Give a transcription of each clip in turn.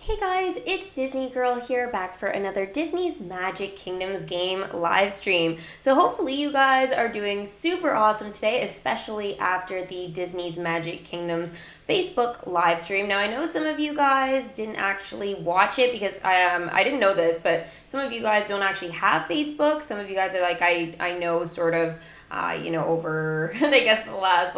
Hey guys, it's Disney Girl here back for another Disney's Magic Kingdoms game live stream. So hopefully you guys are doing super awesome today, especially after the Disney's Magic Kingdoms Facebook live stream. Now I know some of you guys didn't actually watch it because I didn't know this, but some of you guys don't actually have Facebook. Some of you guys are like I know sort of over I guess the last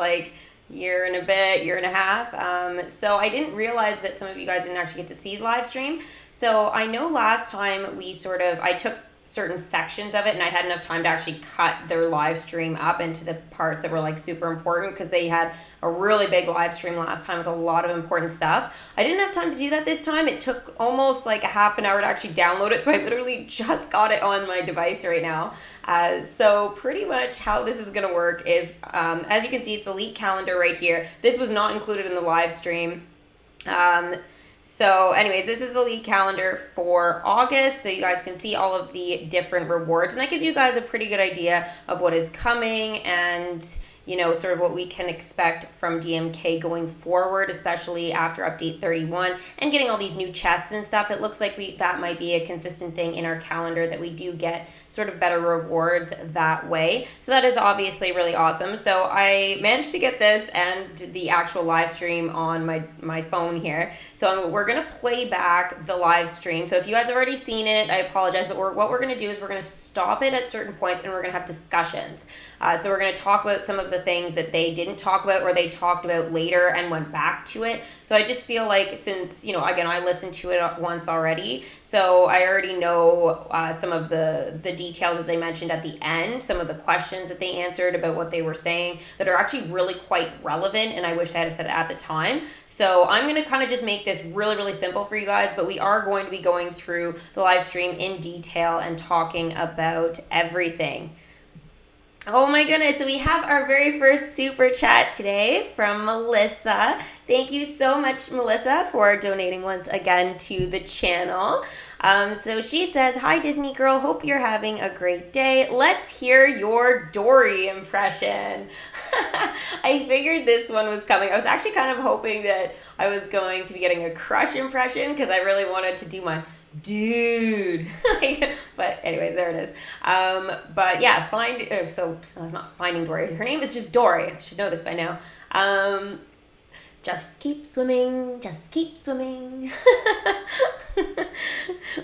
year and a bit, year and a half. So I didn't realize that some of you guys didn't actually get to see the live stream. So I know last time I took certain sections of it and I had enough time to actually cut their live stream up into the parts that were super important because they had a really big live stream last time with a lot of important stuff. I didn't have time to do that this time. It took almost like a half an hour to actually download it, so I literally just got it on my device right now. So pretty much how this is going to work is, as you can see, it's the Elite calendar right here. This was not included in the live stream. So anyways, this is the Elite calendar for August, so you guys can see all of the different rewards, and that gives you guys a pretty good idea of what is coming and sort of what we can expect from DMK going forward, especially after update 31 and getting all these new chests and stuff. It looks like that might be a consistent thing in our calendar, that we do get sort of better rewards that way. So that is obviously really awesome. So I managed to get this and the actual live stream on my phone here. So we're going to play back the live stream. So if you guys have already seen it, I apologize, but what we're going to do is we're going to stop it at certain points and we're going to have discussions. So we're going to talk about some of the things that they didn't talk about or they talked about later and went back to it. So I just feel like, since, again, I listened to it once already, so I already know some of the details that they mentioned at the end, some of the questions that they answered about what they were saying that are actually really quite relevant, and I wish I had said it at the time. So I'm going to kind of just make this really, really simple for you guys, but we are going to be going through the live stream in detail and talking about everything. Oh my goodness, so we have our very first super chat today from Melissa. Thank you so much, Melissa, for donating once again to the channel. So she says, "Hi Disney Girl, hope you're having a great day. Let's hear your Dory impression." I figured this one was coming. I was actually kind of hoping that I was going to be getting a Crush impression because I really wanted to do my dude. But anyways, there it is. But yeah, I'm not finding Dory. Her name is just Dory. I should know this by now. Just keep swimming, just keep swimming.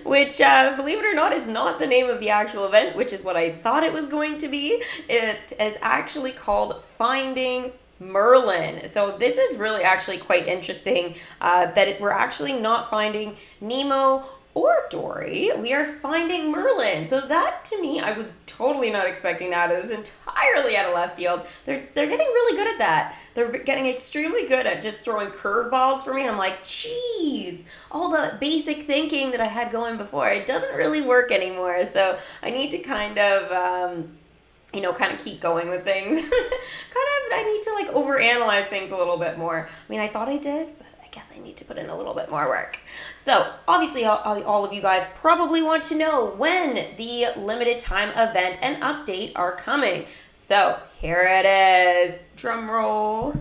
Which, believe it or not, is not the name of the actual event, which is what I thought it was going to be. It is actually called Finding Merlin. So this is really actually quite interesting, that we're actually not finding Nemo or Dory, we are finding Merlin. So that, to me, I was totally not expecting that. It was entirely out of left field. They're getting really good at that. They're getting extremely good at just throwing curveballs for me. And I'm like, geez, all the basic thinking that I had going before, it doesn't really work anymore. So I need to kind of keep going with things. I need to overanalyze things a little bit more. I mean, I thought I did, but I guess I need to put in a little bit more work. So obviously all of you guys probably want to know when the limited time event and update are coming. So here it is. Drum roll.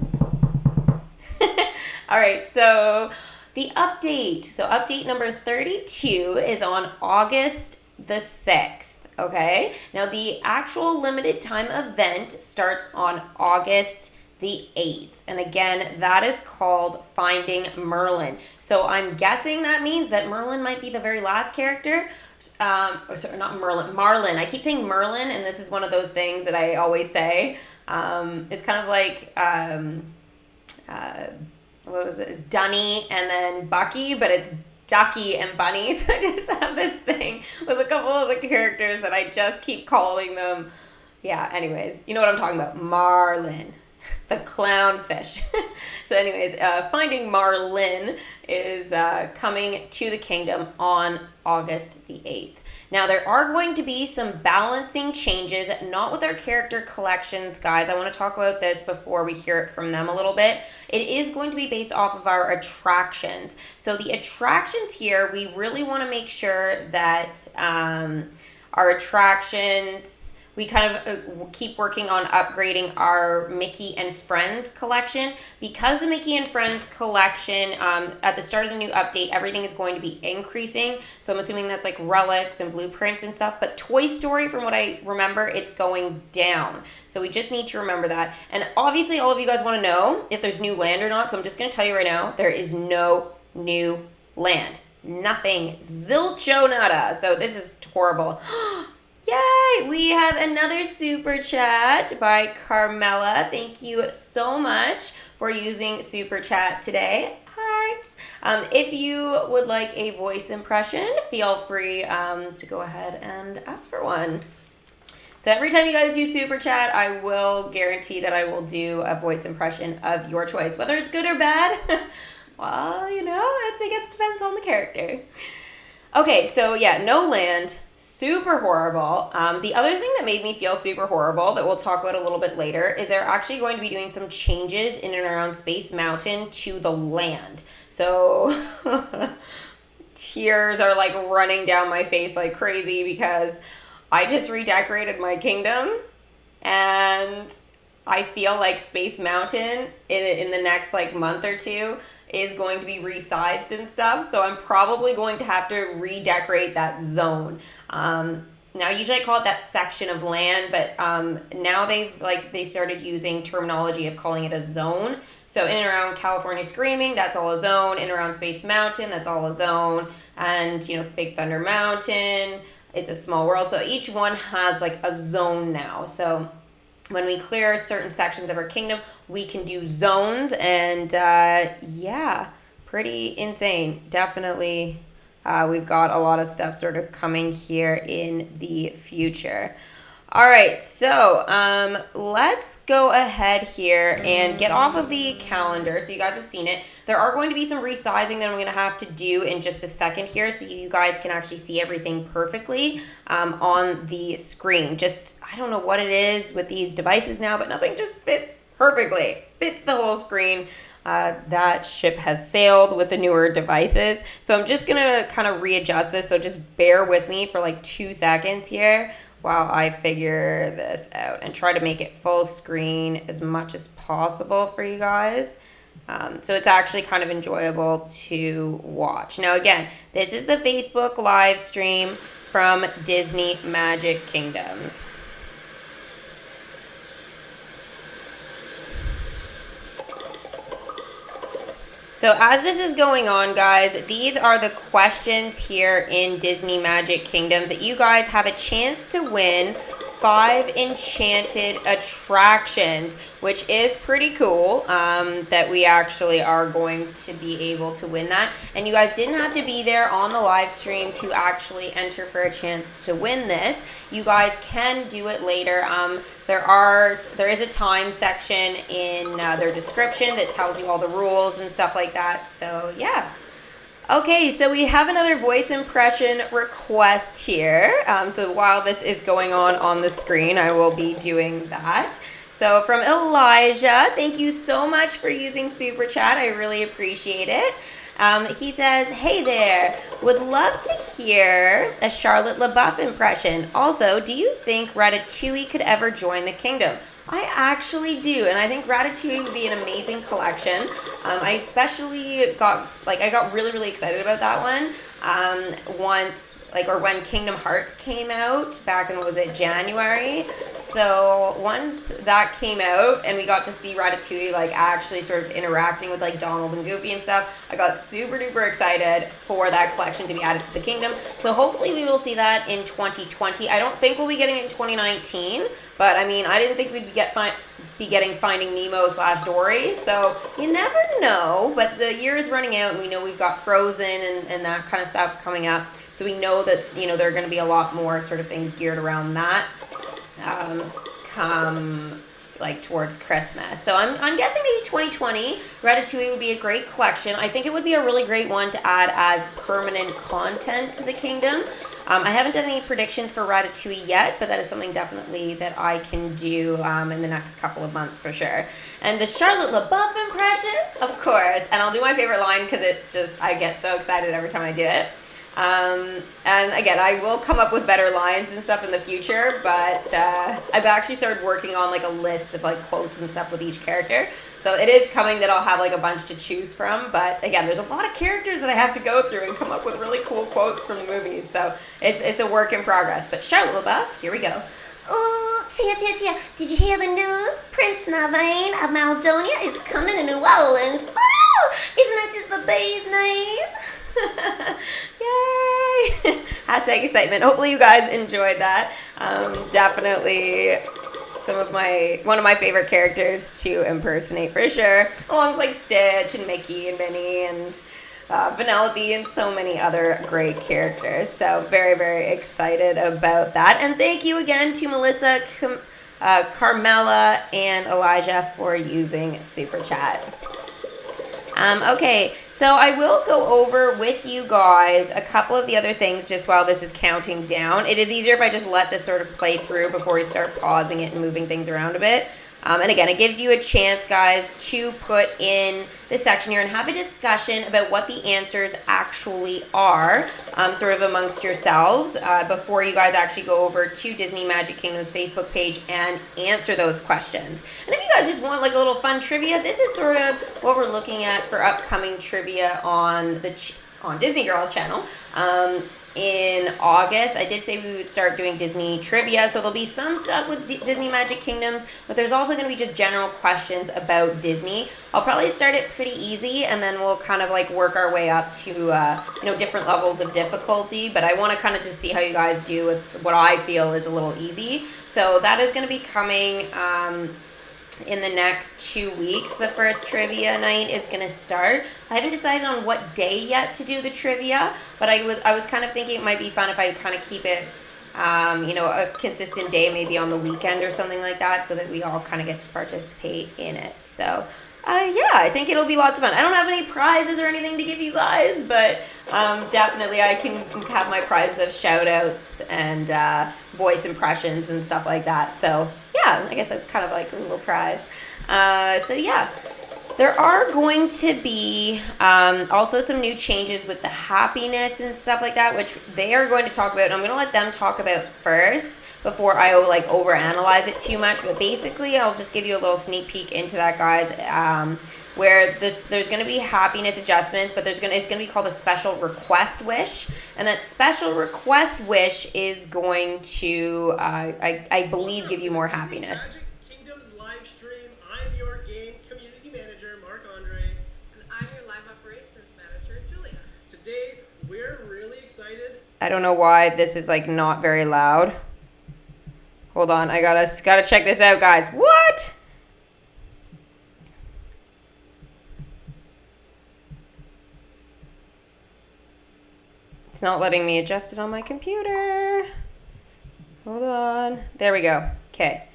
All right, so the update. So update number 32 is on August the 6th. Okay, now the actual limited time event starts on August the 8th. And again, that is called Finding Merlin. So I'm guessing that means that Merlin might be the very last character. Sorry, not Merlin, Marlin. I keep saying Merlin, and this is one of those things that I always say. It's kind of like, what was it? Dunny and then Bucky, but it's Ducky and Bunny. So I just have this thing with a couple of the characters that I just keep calling them. Yeah, anyways, you know what I'm talking about. Marlin, the clownfish. So anyways, Finding Marlin is coming to the kingdom on August the 8th. Now, there are going to be some balancing changes, not with our character collections, guys. I want to talk about this before we hear it from them a little bit. It is going to be based off of our attractions. So the attractions here, we really want to make sure that our attractions, we kind of keep working on upgrading our Mickey and Friends collection. Because the Mickey and Friends collection, at the start of the new update, everything is going to be increasing. So I'm assuming that's like relics and blueprints and stuff. But Toy Story, from what I remember, it's going down. So we just need to remember that. And obviously all of you guys want to know if there's new land or not. So I'm just going to tell you right now, there is no new land. Nothing. Zilcho nada. So this is horrible. Yay! We have another super chat by Carmela. Thank you so much for using super chat today. Hearts. If you would like a voice impression, feel free to go ahead and ask for one. So every time you guys do super chat, I will guarantee that I will do a voice impression of your choice. Whether it's good or bad, well, you know, I think it depends on the character. Okay, so yeah, no land, super horrible. The other thing that made me feel super horrible that we'll talk about a little bit later is they're actually going to be doing some changes in and around Space Mountain to the land. So tears are like running down my face like crazy because I just redecorated my kingdom, and I feel like Space Mountain in the next like month or two is going to be resized and stuff. So I'm probably going to have to redecorate that zone. Now usually I call it that section of land, but now they started using terminology of calling it a zone. So in and around California Screaming, that's all a zone. In and around Space Mountain, that's all a zone. And you know, Big Thunder Mountain, it's a small world. So each one has like a zone now. So when we clear certain sections of our kingdom, we can do zones, and yeah, pretty insane. Definitely, we've got a lot of stuff sort of coming here in the future. All right, so let's go ahead here and get off of the calendar. So you guys have seen it. There are going to be some resizing that I'm going to have to do in just a second here so you guys can actually see everything perfectly on the screen. Just, I don't know what it is with these devices now, but nothing just fits perfectly. Fits the whole screen. That ship has sailed with the newer devices. So I'm just going to kind of readjust this. So just bear with me for like 2 seconds here while I figure this out and try to make it full screen as much as possible for you guys. So it's actually kind of enjoyable to watch. Now again, this is the Facebook live stream from Disney Magic Kingdoms. So as this is going on, guys, these are the questions here in Disney Magic Kingdoms that you guys have a chance to win 5 enchanted attractions, which is pretty cool that we actually are going to be able to win that. And you guys didn't have to be there on the live stream to actually enter for a chance to win this. You guys can do it later. There is a time section in their description that tells you all the rules and stuff like that. So yeah. Okay, so we have another voice impression request here. So while this is going on the screen, I will be doing that. So from Elijah, thank you so much for using Super Chat. I really appreciate it. He says, hey there, would love to hear a Charlotte LaBeouf impression. Also, do you think Ratatouille could ever join the kingdom? I actually do, and I think Ratatouille would be an amazing collection. I especially got really, really excited about that one when Kingdom Hearts came out back in, what was it, January? So once that came out and we got to see Ratatouille like actually sort of interacting with like Donald and Goofy and stuff, I got super duper excited for that collection to be added to the kingdom. So hopefully we will see that in 2020. I don't think we'll be getting it in 2019, but I mean, I didn't think we'd be getting Finding Nemo / Dory, so you never know. But the year is running out, and we know we've got Frozen and that kind of stuff coming up. So we know that, you know, there are going to be a lot more sort of things geared around that come like towards Christmas. So I'm guessing maybe 2020, Ratatouille would be a great collection. I think it would be a really great one to add as permanent content to the kingdom. I haven't done any predictions for Ratatouille yet, but that is something definitely that I can do in the next couple of months for sure. And the Charlotte LaBeouf impression, of course, and I'll do my favorite line because it's just, I get so excited every time I do it. And again, I will come up with better lines and stuff in the future, but I've actually started working on like a list of like quotes and stuff with each character. So it is coming that I'll have like a bunch to choose from, but again, there's a lot of characters that I have to go through and come up with really cool quotes from the movies. So it's a work in progress. But Charlotte LaBeouf, here we go. Oh, Tia, did you hear the news? Prince Navain of Maldonia is coming to New Orleans. Oh, isn't that just the bee's knees? Yay! Hashtag excitement. Hopefully you guys enjoyed that. Definitely one of my favorite characters to impersonate for sure. Along with like Stitch and Mickey and Minnie and Vanellope and so many other great characters. So very, very excited about that. And thank you again to Melissa, Carmela, and Elijah for using Super Chat. Okay, so I will go over with you guys a couple of the other things just while this is counting down. It is easier if I just let this sort of play through before we start pausing it and moving things around a bit. And again, it gives you a chance, guys, to put in this section here and have a discussion about what the answers actually are, sort of amongst yourselves, before you guys actually go over to Disney Magic Kingdom's Facebook page and answer those questions. And if you guys just want like a little fun trivia, this is sort of what we're looking at for upcoming trivia on Disney Girls channel. In August, I did say we would start doing Disney trivia, so there'll be some stuff with Disney Magic Kingdoms, but there's also going to be just general questions about Disney. I'll probably start it pretty easy, and then we'll kind of like work our way up to different levels of difficulty, but I want to kind of just see how you guys do with what I feel is a little easy. So that is going to be coming in the next 2 weeks. The first trivia night is going to start. I haven't decided on what day yet to do the trivia, but I was kind of thinking it might be fun if I kind of keep it a consistent day, maybe on the weekend or something like that, so that we all kind of get to participate in it. So I think it'll be lots of fun. I don't have any prizes or anything to give you guys, but definitely I can have my prizes of shout outs and voice impressions and stuff like that. So yeah, I guess that's kind of like a little prize. There are going to be also some new changes with the happiness and stuff like that, which they are going to talk about. And I'm going to let them talk about first before I like overanalyze it too much. But basically, I'll just give you a little sneak peek into that, guys. Where there's going to be happiness adjustments, but it's going to be called a special request wish, and that special request wish is going to, I believe, give you more happiness. Magic Kingdom's live stream. I'm your game community manager, Mark Andre, and I'm your live operations manager, Julia. Today we're really excited. I don't know why this is like not very loud. Hold on, I gotta check this out, guys. What? It's not letting me adjust it on my computer. Hold on. There we go. Okay.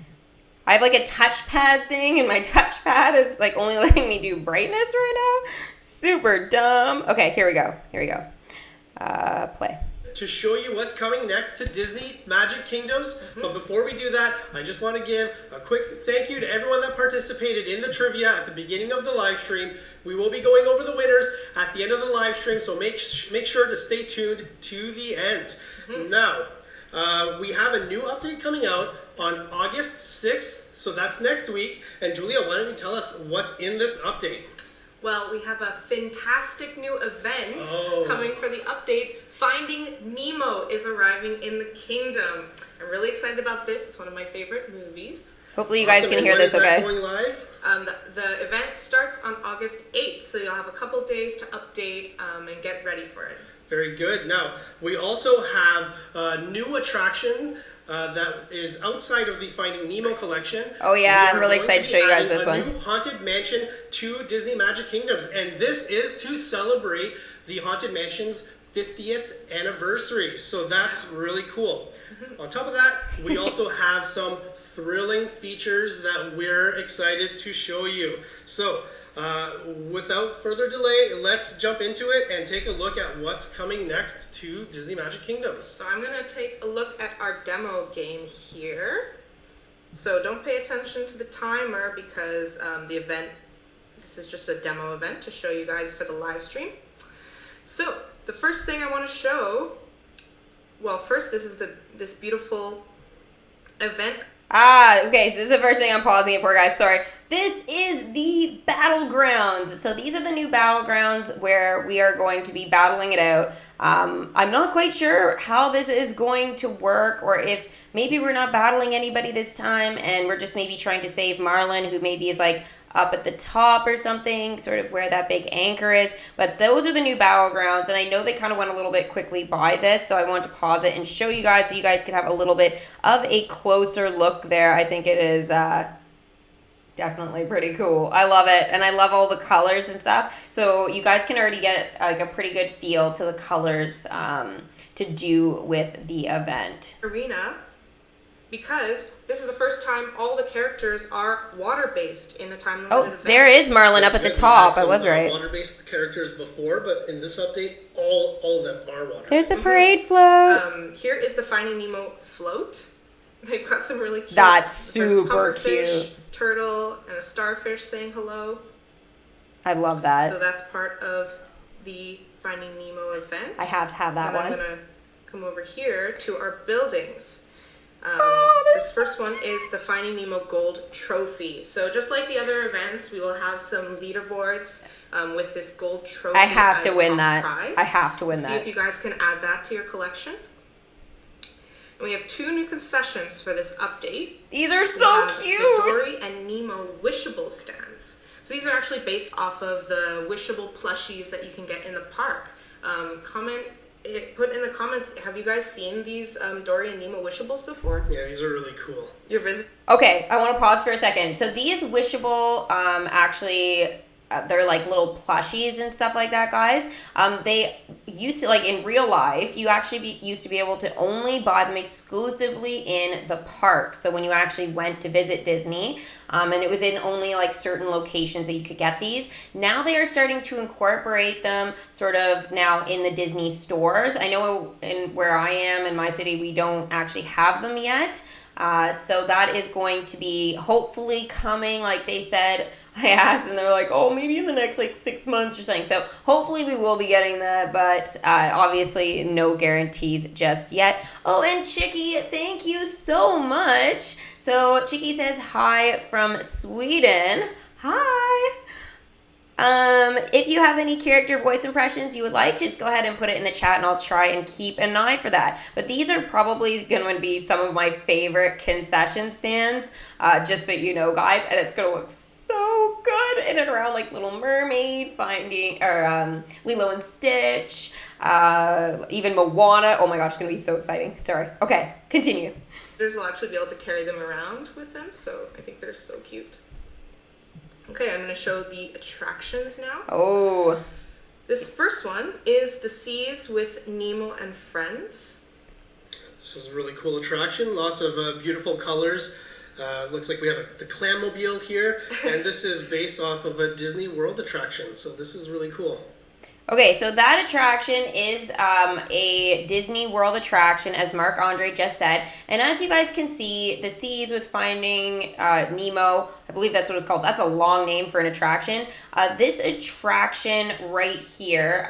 I have like a touchpad thing, and my touchpad is like only letting me do brightness right now. Super dumb. Okay, here we go. Play. To show you what's coming next to Disney Magic Kingdoms. But before we do that, I just want to give a quick thank you to everyone that participated in the trivia at the beginning of the live stream. We will be going over the winners at the end of the live stream, so make sure to stay tuned to the end. Now, we have a new update coming out on August 6th, so that's next week. And Julia, why don't you tell us what's in this update? Well, we have a fantastic new event coming for the update. Finding Nemo is arriving in the kingdom. I'm really excited about this. It's one of my favorite movies. Hopefully you guys can hear this okay. Going live? The event starts on August 8th, so you'll have a couple days to update and get ready for it. Very good. Now, we also have a new attraction that is outside of the Finding Nemo collection. Oh yeah, I'm really excited to show you guys this one. A new Haunted Mansion to Disney Magic Kingdoms, and this is to celebrate the Haunted Mansion's 50th anniversary. So that's really cool. On top of that, we also have some thrilling features that we're excited to show you. So without further delay, let's jump into it and take a look at what's coming next to Disney Magic Kingdoms. So I'm going to take a look at our demo game here. So don't pay attention to the timer because this is just a demo event to show you guys for the live stream. So the first thing I want to show, well, first this is this beautiful event. Okay, so this is the first thing I'm pausing it for, guys. Sorry. This is the battlegrounds. So these are the new battlegrounds where we are going to be battling it out. I'm not quite sure how this is going to work, or if maybe we're not battling anybody this time and we're just maybe trying to save Marlin, who maybe is like up at the top or something, sort of where that big anchor is. But those are the new battlegrounds, and I know they kind of went a little bit quickly by this, so I want to pause it and show you guys so you guys can have a little bit of a closer look there. I think it is definitely pretty cool. I love it, and I love all the colors and stuff. So you guys can already get like a pretty good feel to the colors to do with the event. Arena, because this is the first time all the characters are water-based in a time-limited event. There is Marlin up at the top. I was right. Water-based characters before, but in this update, all of them are water. There's the parade float. Here is the Finding Nemo float. They've got some really cute. That's super cute. Turtle and a starfish saying hello. I love that. So that's part of the Finding Nemo event. I have to have that one. I'm gonna come over here to our buildings. This first one is the Finding Nemo Gold Trophy. So just like the other events, we will have some leaderboards with this gold trophy. I have to win that. Prize. I have to win that. See if you guys can add that to your collection. And we have 2 new concessions for this update. These are so cute. The Dory and Nemo wishable stands. So these are actually based off of the wishable plushies that you can get in the park. Put in the comments, have you guys seen these Dory and Nemo wishables before? Yeah, these are really cool. Okay, I want to pause for a second. So these wishable, actually, they're like little plushies and stuff like that, guys. They used to, like in real life, you actually used to be able to only buy them exclusively in the park. So when you actually went to visit Disney, and it was in only like certain locations that you could get these. Now they are starting to incorporate them sort of now in the Disney stores. I know in where I am in my city, we don't actually have them yet. So that is going to be hopefully coming, like they said. I asked and they were like, oh, maybe in the next like 6 months or something. So hopefully we will be getting that, but obviously no guarantees just yet. Oh, and Chicky, thank you so much. So Chicky says hi from Sweden. Hi. If you have any character voice impressions you would like, just go ahead and put it in the chat and I'll try and keep an eye for that. But these are probably going to be some of my favorite concession stands, just so you know, guys, and it's going to look so good in and around like Little Mermaid, Finding, or Lilo and Stitch, even Moana. Oh my gosh, it's going to be so exciting. Sorry. Okay, continue. Will actually be able to carry them around with them, so I think they're so cute. Okay, I'm going to show the attractions now. Oh. This first one is the Seas with Nemo and Friends. This is a really cool attraction. Lots of beautiful colors. Looks like we have the Clammobile here, and this is based off of a Disney World attraction, so this is really cool. Okay, so that attraction is a Disney World attraction, as Marc Andre just said. And as you guys can see, the Seas with Finding Nemo, I believe that's what it's called. That's a long name for an attraction. This attraction right here,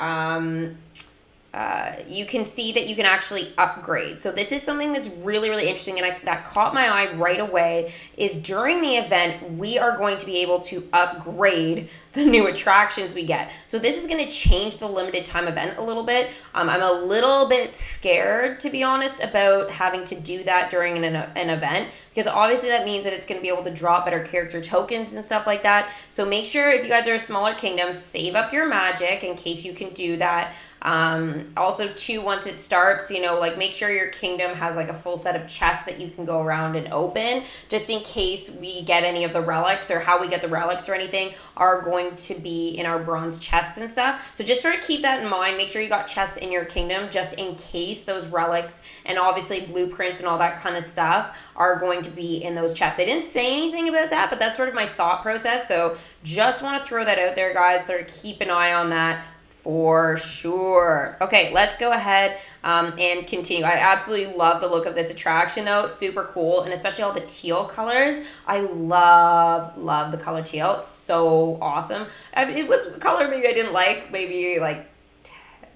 you can see that you can actually upgrade. So this is something that's really, really interesting, and that caught my eye right away, is during the event, we are going to be able to upgrade the new attractions we get. So this is going to change the limited time event a little bit. I'm a little bit scared, to be honest, about having to do that during an event, because obviously that means that it's going to be able to drop better character tokens and stuff like that. So make sure, if you guys are a smaller kingdom, save up your magic in case you can do that. Also too, once it starts, like make sure your kingdom has like a full set of chests that you can go around and open, just in case we get any of the relics, or how we get the relics or anything are going to be in our bronze chests and stuff. So just sort of keep that in mind. Make sure you got chests in your kingdom just in case those relics and obviously blueprints and all that kind of stuff are going to be in those chests. They didn't say anything about that, but that's sort of my thought process. So just want to throw that out there, guys. Sort of keep an eye on that for sure. Okay, let's go ahead and continue. I absolutely love the look of this attraction though. Super cool, and especially all the teal colors. I love the color teal. So awesome. It was a color maybe I didn't like maybe like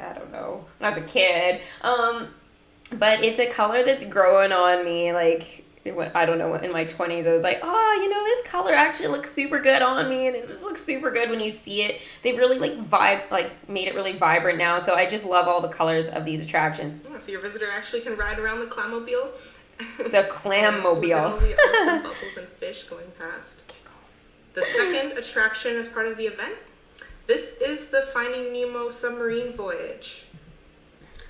I don't know, when I was a kid. But it's a color that's growing on me, like, I don't know, in my 20s, I was like, oh, you know, this color actually looks super good on me, and it just looks super good when you see it. They've really, made it really vibrant now, so I just love all the colors of these attractions. Oh, so your visitor actually can ride around the Clammobile? The Clammobile. Look at all the awesome bubbles and fish going past. The second attraction as part of the event, this is the Finding Nemo submarine voyage.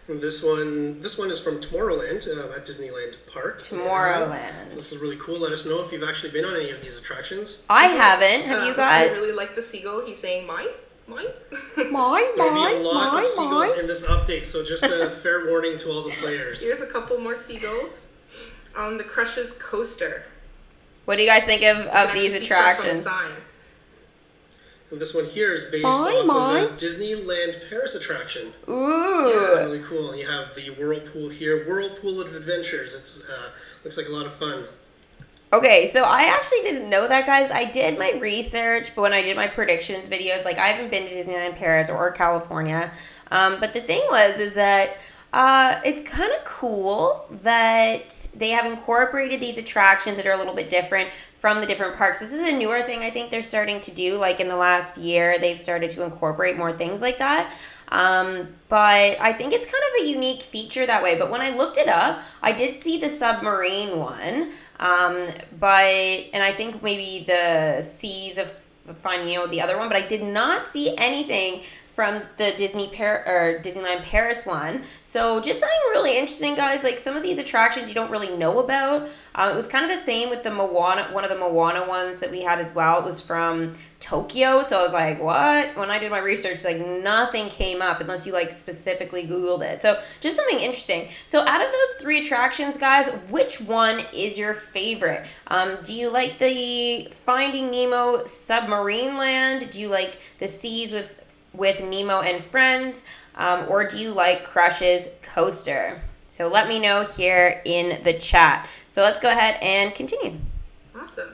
And this one is from Tomorrowland at Disneyland Park. Tomorrowland. So this is really cool. Let us know if you've actually been on any of these attractions. I haven't. Have you guys? I really like the seagull. He's saying mine. Mine. There'll be a lot of seagulls in this update, so just a fair warning to all the players. Here's a couple more seagulls on the Crush's coaster. What do you guys think of these attractions? And this one here is based off of the Disneyland Paris attraction. Ooh. It's really cool. And you have the Whirlpool here. Whirlpool of Adventures. It's looks like a lot of fun. Okay, so I actually didn't know that, guys. I did my research, but when I did my predictions videos, like, I haven't been to Disneyland Paris or California. But the thing is that it's kind of cool that they have incorporated these attractions that are a little bit different from the different parks. This is a newer thing I think they're starting to do. Like, in the last year, they've started to incorporate more things like that. But I think it's kind of a unique feature that way. But when I looked it up, I did see the submarine one. And I think maybe the Seas of Finding Nemo, the other one, but I did not see anything from the Disneyland Paris one. So just something really interesting, guys. Like, some of these attractions you don't really know about. It was kind of the same with the Moana, one of the Moana ones that we had as well. It was from Tokyo. So I was like, what? When I did my research, like, nothing came up unless you, like, specifically Googled it. So just something interesting. So out of those 3 attractions, guys, which one is your favorite? Do you like the Finding Nemo Submarine Land? Do you like the Seas with Nemo and Friends, or do you like Crush's coaster? So let me know here in the chat. So let's go ahead and continue. Awesome.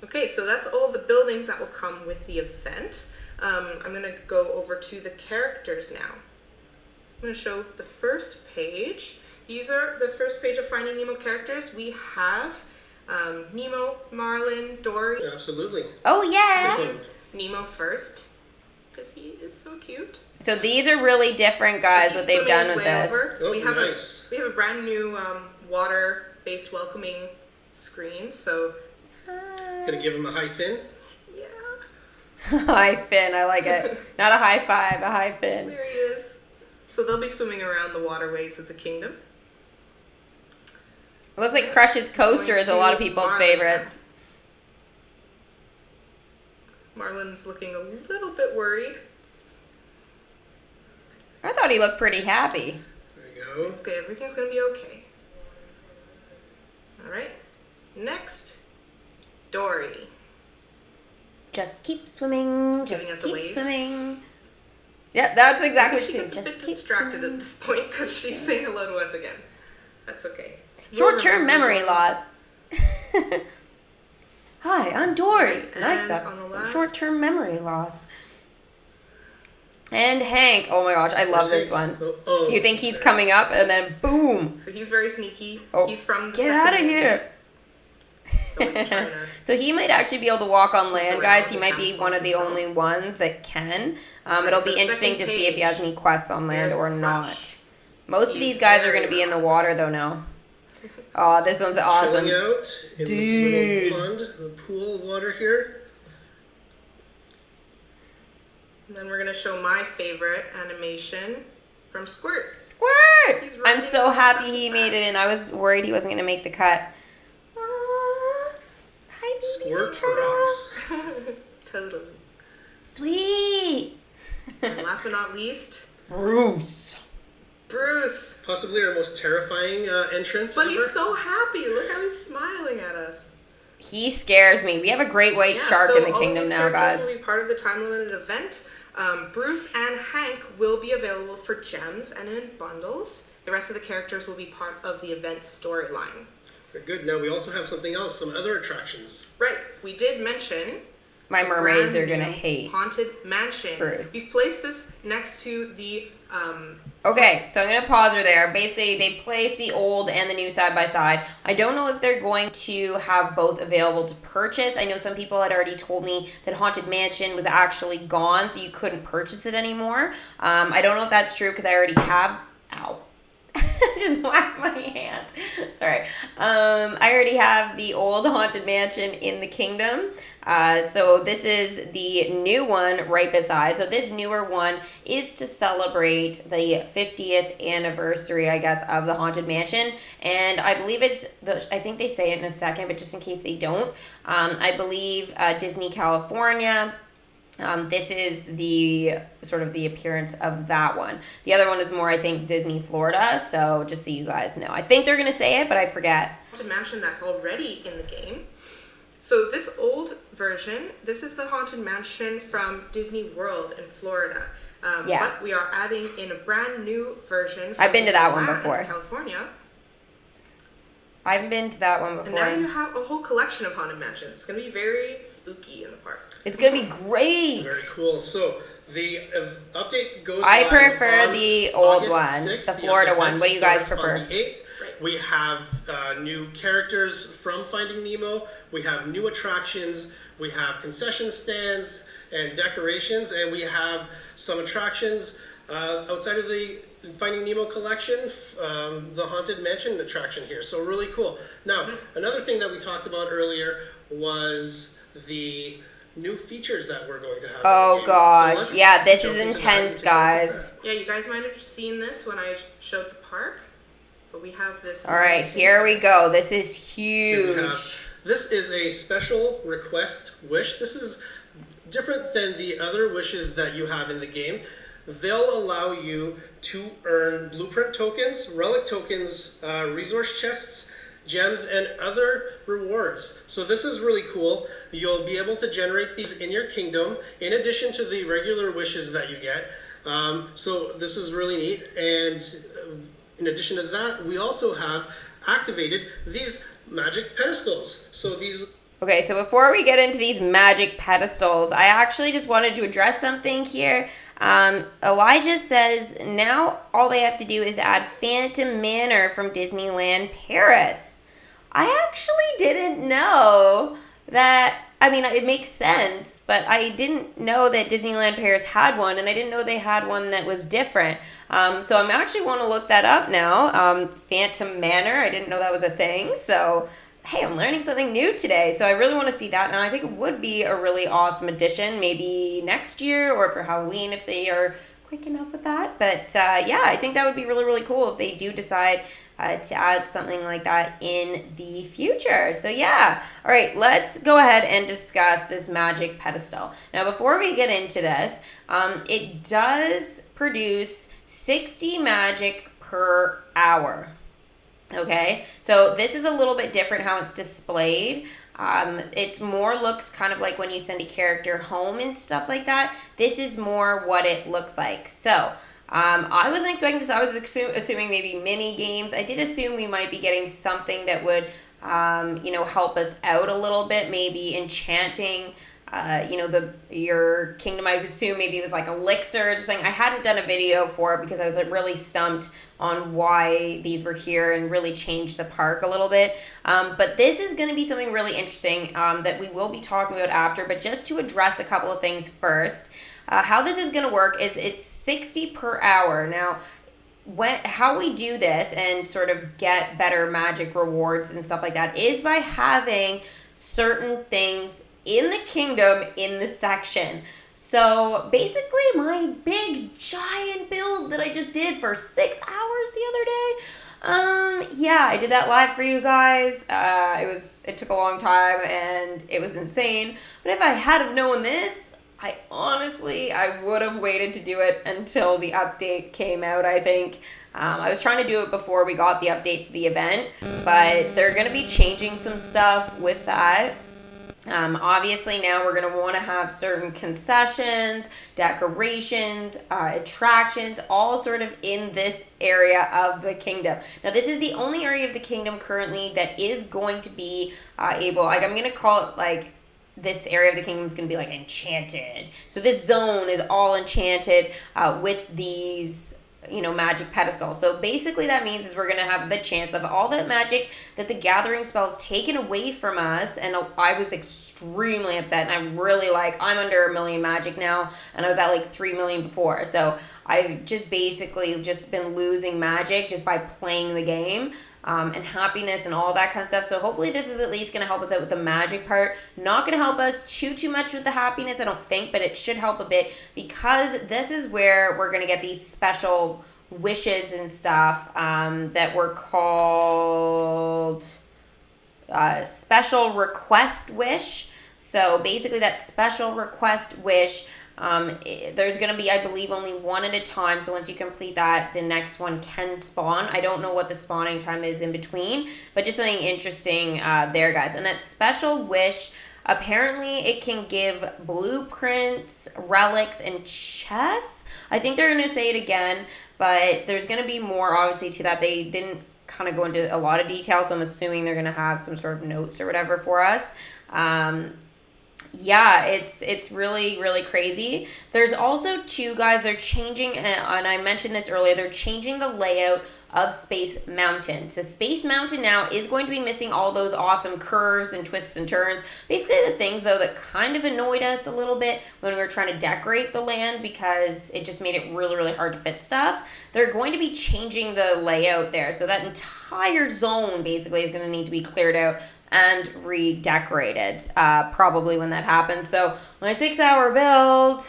Okay, so that's all the buildings that will come with the event. I'm going to go over to the characters now. I'm going to show the first page. These are the first page of Finding Nemo characters. We have Nemo, Marlin, Dory. Absolutely. Oh, yeah. Which one? Nemo first, because he is so cute. So these are really different, guys, what they've done with this. Oh, we have nice. we have a brand new water-based welcoming screen. So Gonna give him a high fin. yeah, High fin, I like it. Not a high five, a high fin. there he is. So they'll be swimming around the waterways of the kingdom. It looks like Crush's coaster is a lot of people's Marlin. favorites. Marlin's looking a little bit worried. I thought he looked pretty happy. There you go. It's good. Everything's gonna be okay. All right. Next, Dory. Just keep swimming. Giving us Just a keep wave. swimming. Yeah, that's exactly what She she gets said. a bit Just keep distracted swimming. at this point because she's saying hello to us again. That's okay. Short-term memory loss. Hi, I'm Dory. And Nice stuff. on the last- Short-term memory loss. And Hank. Oh my gosh, I love this one. Oh, You think he's coming up, and then boom. So he's very sneaky. Oh, He's from the Get second out of movie, here. So he's trying to... So he might actually be able to walk on land, guys. He around might and be have one fun of the himself. only ones that can. Right, It'll for be the interesting to second see if he has page, any quests on land here's or Crush. not. Most of He's these guys are very going to be in the relaxed. water, though, now. Oh, this one's awesome. Chilling out in Dude. the little pond, the pool of water here. And then we're going to show my favorite animation from Squirt. Squirt! He's I'm running so around happy the he back. made it in. I was worried he wasn't going to make the cut. Aww. Hi, baby Squirt turtle. rocks. Totally. Sweet. And last but not least, Bruce. Bruce. Possibly our most terrifying entrance But ever. he's so happy. Look how he's smiling at us. He scares me. We have a great white shark so in the all of kingdom these now, characters guys. will be part of the time-limited event. Bruce and Hank will be available for gems and in bundles. The rest of the characters will be part of the event storyline. Very good. Now we also have something else, some other attractions. Right, we did mention My mermaids brand are going to new hate Haunted Mansion. Bruce. We've placed this next to the Okay, so I'm going to pause her there. Basically, they placed the old and the new side by side. I don't know if they're going to have both available to purchase. I know some people had already told me that Haunted Mansion was actually gone, so you couldn't purchase it anymore. I don't know if that's true because I already have... Ow. Just whacked my hand. Sorry. I already have the old Haunted Mansion in the Kingdom. So this is the new one right beside. So this newer one is to celebrate the 50th anniversary, I guess, of the Haunted Mansion. And I believe I think they say it in a second, but just in case they don't, I believe Disney California. This is the sort of the appearance of that one. The other one is more, I think, Disney Florida. So just so you guys know, I think they're going to say it, but I forget. Haunted Mansion that's already in the game. So this old version, this is the Haunted Mansion from Disney World in Florida. But we are adding in a brand new version. I've been to that one before. In California. I haven't been to that one before. And now you have a whole collection of Haunted Mansions. It's going to be very spooky in the park. It's going to be great. Very cool. So the update goes I live prefer on the old August one, 6th. the Florida one. What do you guys Starts prefer? On the 8th. We have new characters from Finding Nemo. We have new attractions. We have concession stands and decorations. And we have some attractions outside of the Finding Nemo collection, the Haunted Mansion attraction here. So really cool. Now, another thing that we talked about earlier was the new features that we're going to have. Oh gosh. So yeah, this is intense, guys. Yeah, you guys might have seen this when I showed the park. But we have this. All right, here we go. This is huge. This is a special request wish. This is different than the other wishes that you have in the game. They'll allow you to earn blueprint tokens, relic tokens, resource chests, gems, and other rewards. So this is really cool. You'll be able to generate these in your kingdom in addition to the regular wishes that you get. So this is really neat. And in addition to that, we also have activated these magic pedestals. So these... Okay, so before we get into these magic pedestals, I actually just wanted to address something here. Elijah says now all they have to do is add Phantom Manor from Disneyland Paris. I actually didn't know that. I mean, it makes sense, but I didn't know that Disneyland Paris had one, and I didn't know they had one that was different. So I'm actually want to look that up now. Phantom Manor, I didn't know that was a thing. So, hey, I'm learning something new today. So I really want to see that, and I think it would be a really awesome addition, maybe next year or for Halloween if they are quick enough with that. But yeah, I think that would be really, really cool if they do decide to add something like that in the future. So yeah, all right, let's go ahead and discuss this magic pedestal. Now, before we get into this, it does produce 60 magic per hour. Okay, so this is a little bit different how it's displayed. It's more looks kind of like when you send a character home and stuff like that. This is more what it looks like. So I wasn't expecting this. I was assuming maybe mini games. I did assume we might be getting something that would, help us out a little bit. Maybe enchanting, your kingdom. I assume maybe it was like elixirs or something. I hadn't done a video for it because I was really stumped on why these were here and really changed the park a little bit. But this is going to be something really interesting that we will be talking about after. But just to address a couple of things first. How this is going to work is it's 60 per hour. Now, how we do this and sort of get better magic rewards and stuff like that is by having certain things in the kingdom in the section. So basically my big giant build that I just did for 6 hours the other day, I did that live for you guys. It took a long time and it was insane. But if I had have known this, I would have waited to do it until the update came out, I think. I was trying to do it before we got the update for the event, but they're going to be changing some stuff with that. Obviously now we're going to want to have certain concessions, decorations, attractions, all sort of in this area of the kingdom. Now this is the only area of the kingdom currently that is going to be I'm going to call it this area of the kingdom is going to be enchanted. So this zone is all enchanted with these magic pedestal. So basically that means is we're going to have the chance of all that magic that the gathering spells taken away from us. And I was extremely upset, and I'm really I'm under 1 million magic now, and I was at 3 million before. So I've just basically just been losing magic just by playing the game. And happiness and all that kind of stuff. So hopefully this is at least going to help us out with the magic part. Not going to help us too much with the happiness, I don't think, but it should help a bit, because this is where we're going to get these special wishes and stuff that were called special request wish. So basically that special request wish, there's going to be, I believe, only one at a time. So once you complete that, the next one can spawn. I don't know what the spawning time is in between, but just something interesting there, guys. And that special wish, apparently it can give blueprints, relics, and chests. I think they're going to say it again, but there's going to be more, obviously, to that. They didn't kind of go into a lot of detail, so I'm assuming they're going to have some sort of notes or whatever for us. Yeah, it's really, really crazy. There's also two, guys, they're changing, and I mentioned this earlier, they're changing the layout of Space Mountain. So Space Mountain now is going to be missing all those awesome curves and twists and turns. Basically the things, though, that kind of annoyed us a little bit when we were trying to decorate the land, because it just made it really, really hard to fit stuff. They're going to be changing the layout there. So that entire zone basically is going to need to be cleared out and redecorated, probably when that happens. So my 6-hour build,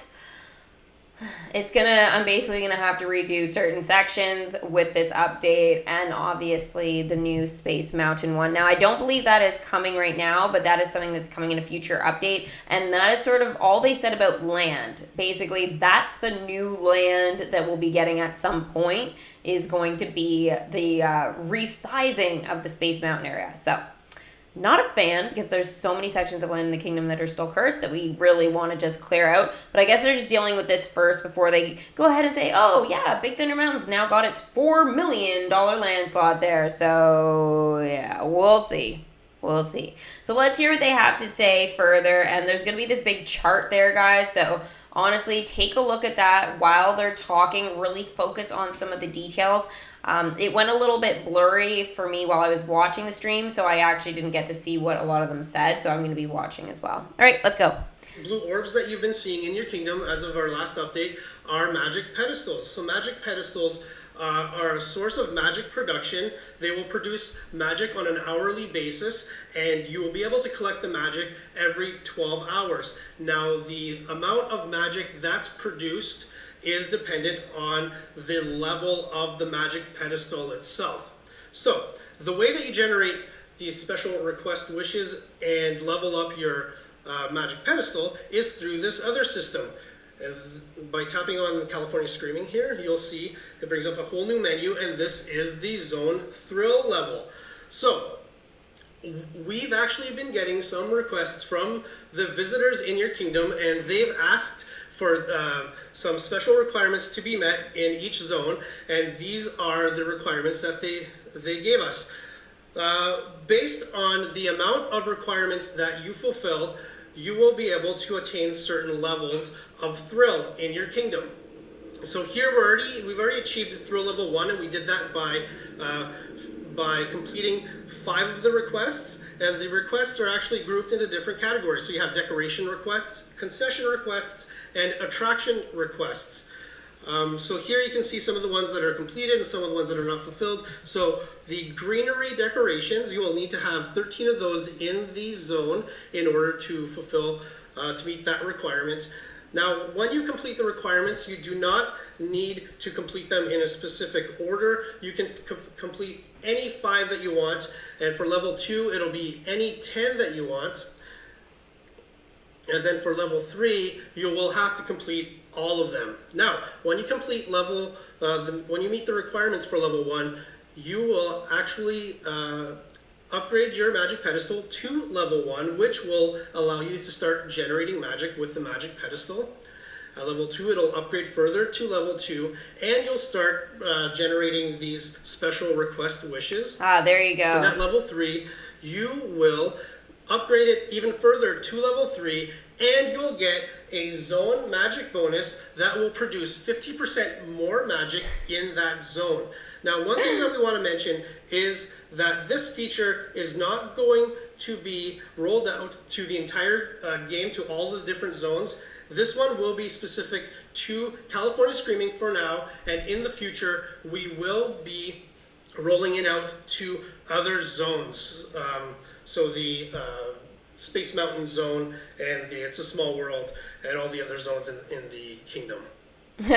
I'm basically gonna have to redo certain sections with this update, and obviously the new Space Mountain one. Now I don't believe that is coming right now, but that is something that's coming in a future update, and that is sort of all they said about land. Basically that's the new land that we'll be getting at some point, is going to be the resizing of the Space Mountain area. So not a fan, because there's so many sections of land in the kingdom that are still cursed that we really want to just clear out. But I guess they're just dealing with this first before they go ahead and say, oh yeah, Big Thunder Mountain's now got its $4 million land slot there. So yeah, we'll see. We'll see. So let's hear what they have to say further. And there's going to be this big chart there, guys. So honestly, take a look at that while they're talking. Really focus on some of the details. It went a little bit blurry for me while I was watching the stream, so I actually didn't get to see what a lot of them said, so I'm going to be watching as well. All right, let's go. Blue orbs that you've been seeing in your kingdom as of our last update are magic pedestals. So magic pedestals are a source of magic production. They will produce magic on an hourly basis, and you will be able to collect the magic every 12 hours. Now, the amount of magic that's produced is dependent on the level of the magic pedestal itself. So the way that you generate these special request wishes and level up your magic pedestal is through this other system. And by tapping on the California Screaming here, you'll see it brings up a whole new menu, and this is the zone thrill level. So we've actually been getting some requests from the visitors in your kingdom, and they've asked for some special requirements to be met in each zone, and these are the requirements that they gave us. Based on the amount of requirements that you fulfill, you will be able to attain certain levels of thrill in your kingdom. So here we've already achieved thrill level 1, and we did that by completing 5 of the requests. And the requests are actually grouped into different categories. So you have decoration requests, concession requests, and attraction requests. So here you can see some of the ones that are completed and some of the ones that are not fulfilled. So the greenery decorations, you will need to have 13 of those in the zone in order to fulfill, to meet that requirement. Now, when you complete the requirements, you do not need to complete them in a specific order. You can complete any 5 that you want, and for level 2, it'll be any 10 that you want. And then for level 3, you will have to complete all of them. Now, when you complete when you meet the requirements for level 1, you will actually upgrade your magic pedestal to level 1, which will allow you to start generating magic with the magic pedestal. At level 2, it'll upgrade further to level 2, and you'll start generating these special request wishes. Ah, there you go. And at level 3, you will upgrade it even further to level 3, and you'll get a zone magic bonus that will produce 50% more magic in that zone. Now, one thing that we want to mention is that this feature is not going to be rolled out to the entire game, to all the different zones. This one will be specific to California Screaming for now, and in the future, we will be rolling it out to other zones. So the Space Mountain zone and the It's a Small World and all the other zones in the kingdom.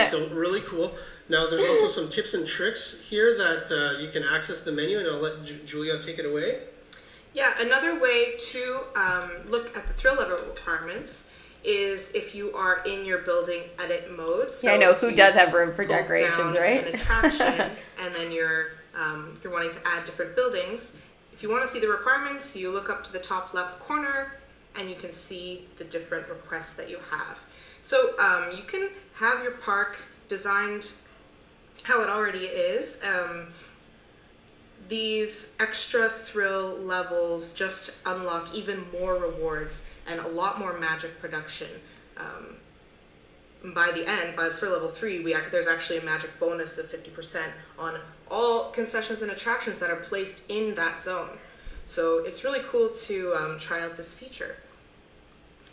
So really cool. Now there's also some tips and tricks here that you can access the menu, and I'll let Julia take it away. Yeah, another way to look at the thrill level requirements is if you are in your building edit mode. So yeah, I know who does have room for hold decorations, down right? An attraction, and then you're wanting to add different buildings. If you want to see the requirements, you look up to the top left corner, and you can see the different requests that you have. So you can have your park designed how it already is. These extra thrill levels just unlock even more rewards and a lot more magic production. By the end, by thrill level 3, there's actually a magic bonus of 50% on all concessions and attractions that are placed in that zone. So it's really cool to try out this feature.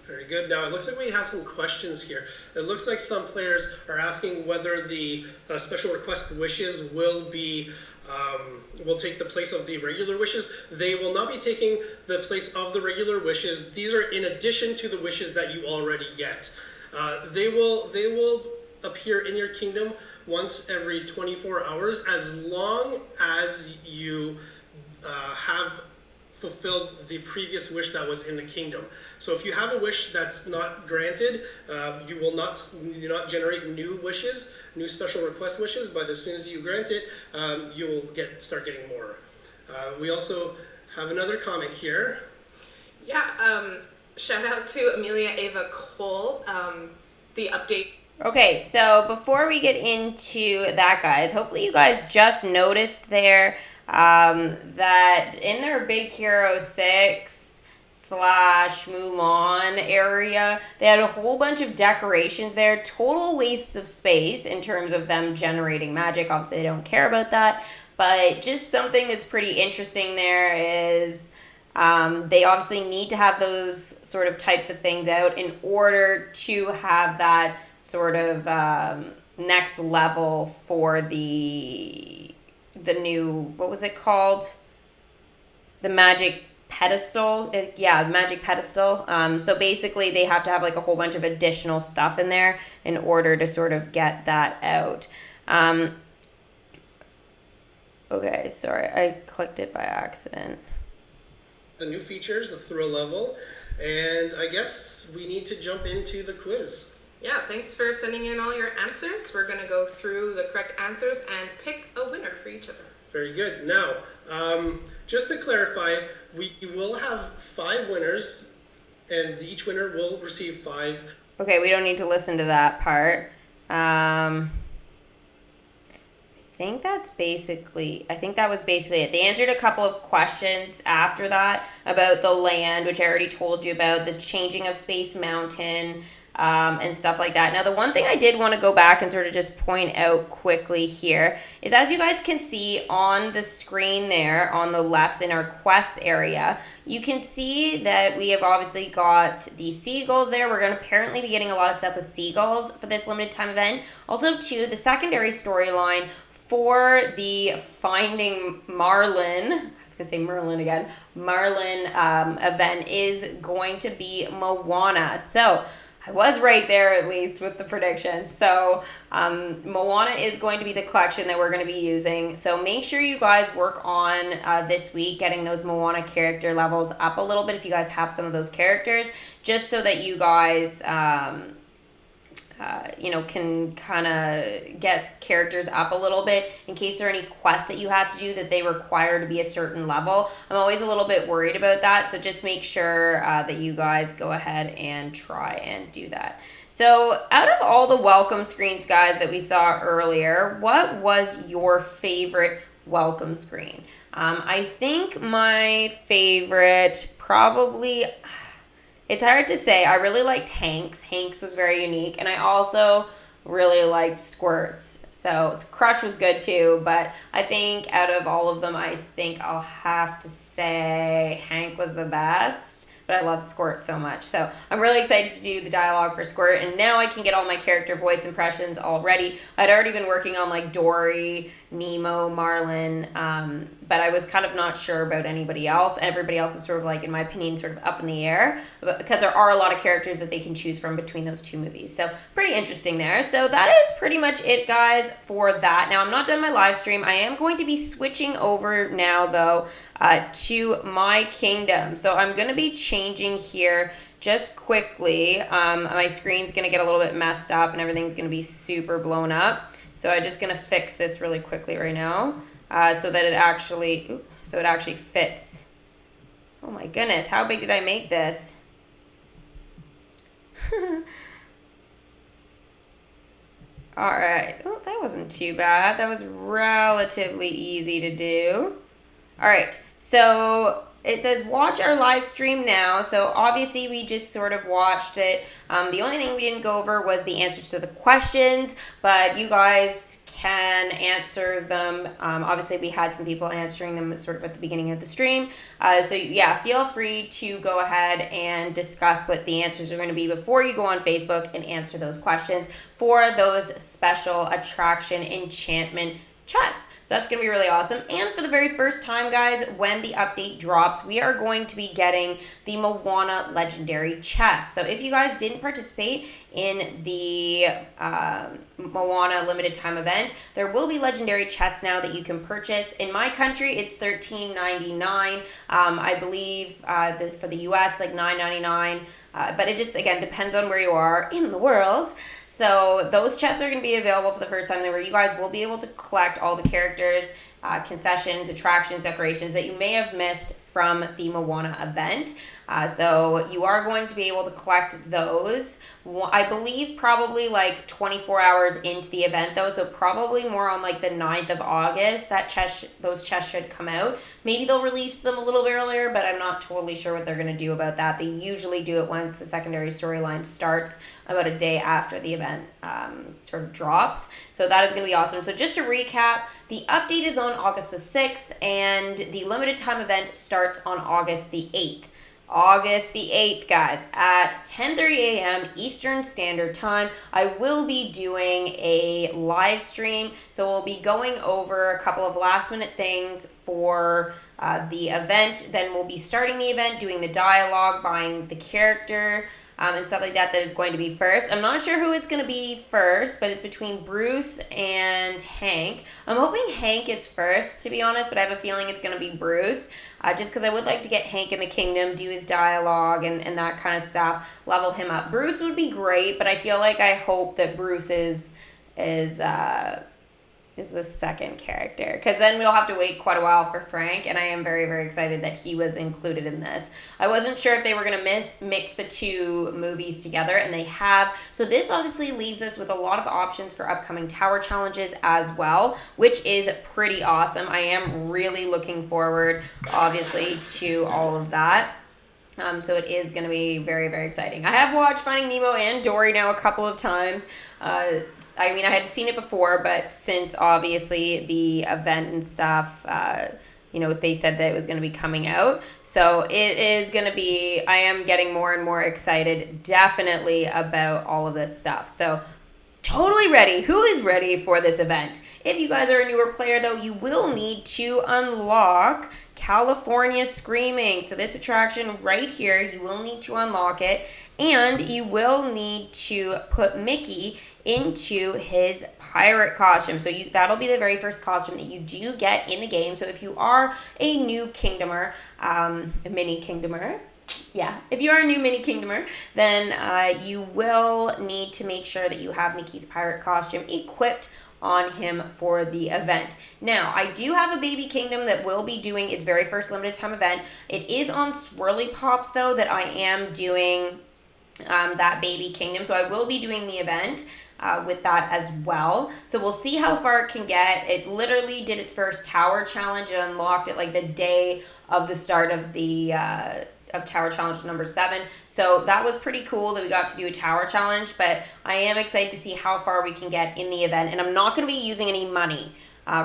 Very good. Now it looks like we have some questions here. It looks like some players are asking whether the special request wishes will take the place of the regular wishes. They will not be taking the place of the regular wishes. These are in addition to the wishes that you already get. They will appear in your kingdom once every 24 hours, as long as you have fulfilled the previous wish that was in the kingdom. So if you have a wish that's not granted, you will not generate new wishes, new special request wishes, but as soon as you grant it, you will start getting more. We also have another comment here. Yeah, shout out to Amelia Ava Cole, the update. Okay, so before we get into that, guys, hopefully you guys just noticed there that in their Big Hero 6 / Mulan area, they had a whole bunch of decorations there. Total wastes of space in terms of them generating magic. Obviously, they don't care about that. But just something that's pretty interesting there is they obviously need to have those sort of types of things out in order to have that sort of next level for the new, what was it called? The magic pedestal. Magic pedestal. So basically they have to have like a whole bunch of additional stuff in there in order to sort of get that out. Okay, sorry, I clicked it by accident. The new features, the thrill level, and I guess we need to jump into the quiz. Yeah, thanks for sending in all your answers. We're going to go through the correct answers and pick a winner for each of them. Very good. Now, just to clarify, we will have 5 winners, and each winner will receive 5. Okay, we don't need to listen to that part. I think that was basically it. They answered a couple of questions after that about the land, which I already told you about, the changing of Space Mountain, and stuff like that. Now, the one thing I did want to go back and sort of just point out quickly here is, as you guys can see on the screen there on the left in our quest area, you can see that we have obviously got the seagulls there. We're going to apparently be getting a lot of stuff with seagulls for this limited time event. Also, too, the secondary storyline for the Finding Marlin, I was going to say Merlin again, Marlin event is going to be Moana. So I was right there at least with the predictions. So Moana is going to be the collection that we're going to be using. So make sure you guys work on this week getting those Moana character levels up a little bit if you guys have some of those characters, just so that you guys can kind of get characters up a little bit in case there are any quests that you have to do that they require to be a certain level. I'm always a little bit worried about that, so just make sure that you guys go ahead and try and do that. So out of all the welcome screens, guys, that we saw earlier, what was your favorite welcome screen? I think my favorite probably... It's hard to say. I really liked Hank's. Hank's was very unique. And I also really liked Squirt's. So Crush was good too. But I think out of all of them, I think I'll have to say Hank was the best. But I love Squirt so much. So I'm really excited to do the dialogue for Squirt. And now I can get all my character voice impressions already. I'd already been working on like Dory, Nemo, Marlin. But I was kind of not sure about anybody else. Everybody else is sort of like, in my opinion, sort of up in the air. Because there are a lot of characters that they can choose from between those two movies. So pretty interesting there. So that is pretty much it, guys, for that. Now I'm not done my live stream. I am going to be switching over now, though, to my kingdom. So I'm going to be changing here just quickly. My screen's going to get a little bit messed up and everything's going to be super blown up. So I'm just going to fix this really quickly right now so that it actually fits. Oh my goodness, how big did I make this? All right. Oh, that wasn't too bad. That was relatively easy to do. All right. So it says watch our live stream now. So obviously we just sort of watched it. The only thing we didn't go over was the answers to the questions, but you guys can answer them. Obviously we had some people answering them sort of at the beginning of the stream. So yeah, feel free to go ahead and discuss what the answers are going to be before you go on Facebook and answer those questions for those special attraction enchantment chests. So that's going to be really awesome. And for the very first time, guys, when the update drops, we are going to be getting the Moana Legendary Chest. So if you guys didn't participate in the Moana limited time event, there will be Legendary Chests now that you can purchase. In my country, it's $13.99. I believe for the US, like $9.99. But it just, again, depends on where you are in the world. So those chests are going to be available for the first time, where you guys will be able to collect all the characters, concessions, attractions, decorations that you may have missed from the Moana event. So you are going to be able to collect those. I believe probably like 24 hours into the event, though, so probably more on like the 9th of August that those chests should come out. Maybe they'll release them a little bit earlier, but I'm not totally sure what they're going to do about that. They usually do it once the secondary storyline starts, about a day after the event sort of drops. So that is going to be awesome. So just to recap, the update is on August the 6th, and the limited time event starts on August the 8th. August the 8th, guys, at 10:30 a.m. Eastern Standard Time. I will be doing a live stream, so we'll be going over a couple of last minute things for the event. Then we'll be starting the event, doing the dialogue, buying the character, and stuff like that is going to be first. I'm not sure who it's going to be first, but it's between Bruce and Hank. I'm hoping Hank is first, to be honest, but I have a feeling it's going to be Bruce, just because I would like to get Hank in the kingdom, do his dialogue and that kind of stuff, level him up. Bruce would be great, but I hope that Bruce is the second character, because then we'll have to wait quite a while for Frank, and I am very, very excited that he was included in this. I wasn't sure if they were going to mix the two movies together, and they have. So this obviously leaves us with a lot of options for upcoming tower challenges as well, which is pretty awesome. I am really looking forward, obviously, to all of that. So it is going to be very, very exciting. I have watched Finding Nemo and Dory now a couple of times. I mean, I had seen it before, but since obviously the event and stuff, they said that it was going to be coming out. So it is going to be, I am getting more and more excited, definitely, about all of this stuff. So totally ready. Who is ready for this event? If you guys are a newer player, though, you will need to unlock California Screaming. So this attraction right here, you will need to unlock it, and you will need to put Mickey into his pirate costume. So that'll be the very first costume that you do get in the game. So if you are a new kingdomer, a mini kingdomer, yeah, if you are a new mini kingdomer, then you will need to make sure that you have Mickey's pirate costume equipped on him for the event. Now, I do have a baby kingdom that will be doing its very first limited time event. It is on Swirly Pops, though, that I am doing that baby kingdom. So I will be doing the event with that as well. So we'll see how far it can get. It literally did its first tower challenge and unlocked it like the day of the start of the Tower Challenge number 7. So that was pretty cool that we got to do a tower challenge, but I am excited to see how far we can get in the event. And I'm not going to be using any money.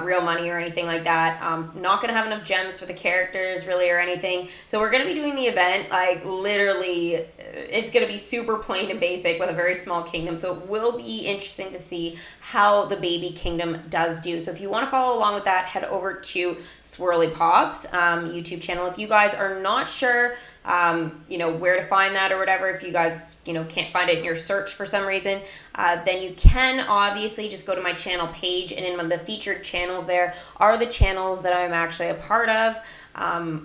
Real money or anything like that. Not gonna have enough gems for the characters really or anything. So we're gonna be doing the event like literally, it's gonna be super plain and basic with a very small kingdom. So it will be interesting to see how the baby kingdom does do. So if you want to follow along with that, head over to Swirly Pops YouTube channel. If you guys are not sure where to find that or whatever, if you guys, can't find it in your search for some reason, then you can obviously just go to my channel page, and in the featured channels there are the channels that I'm actually a part of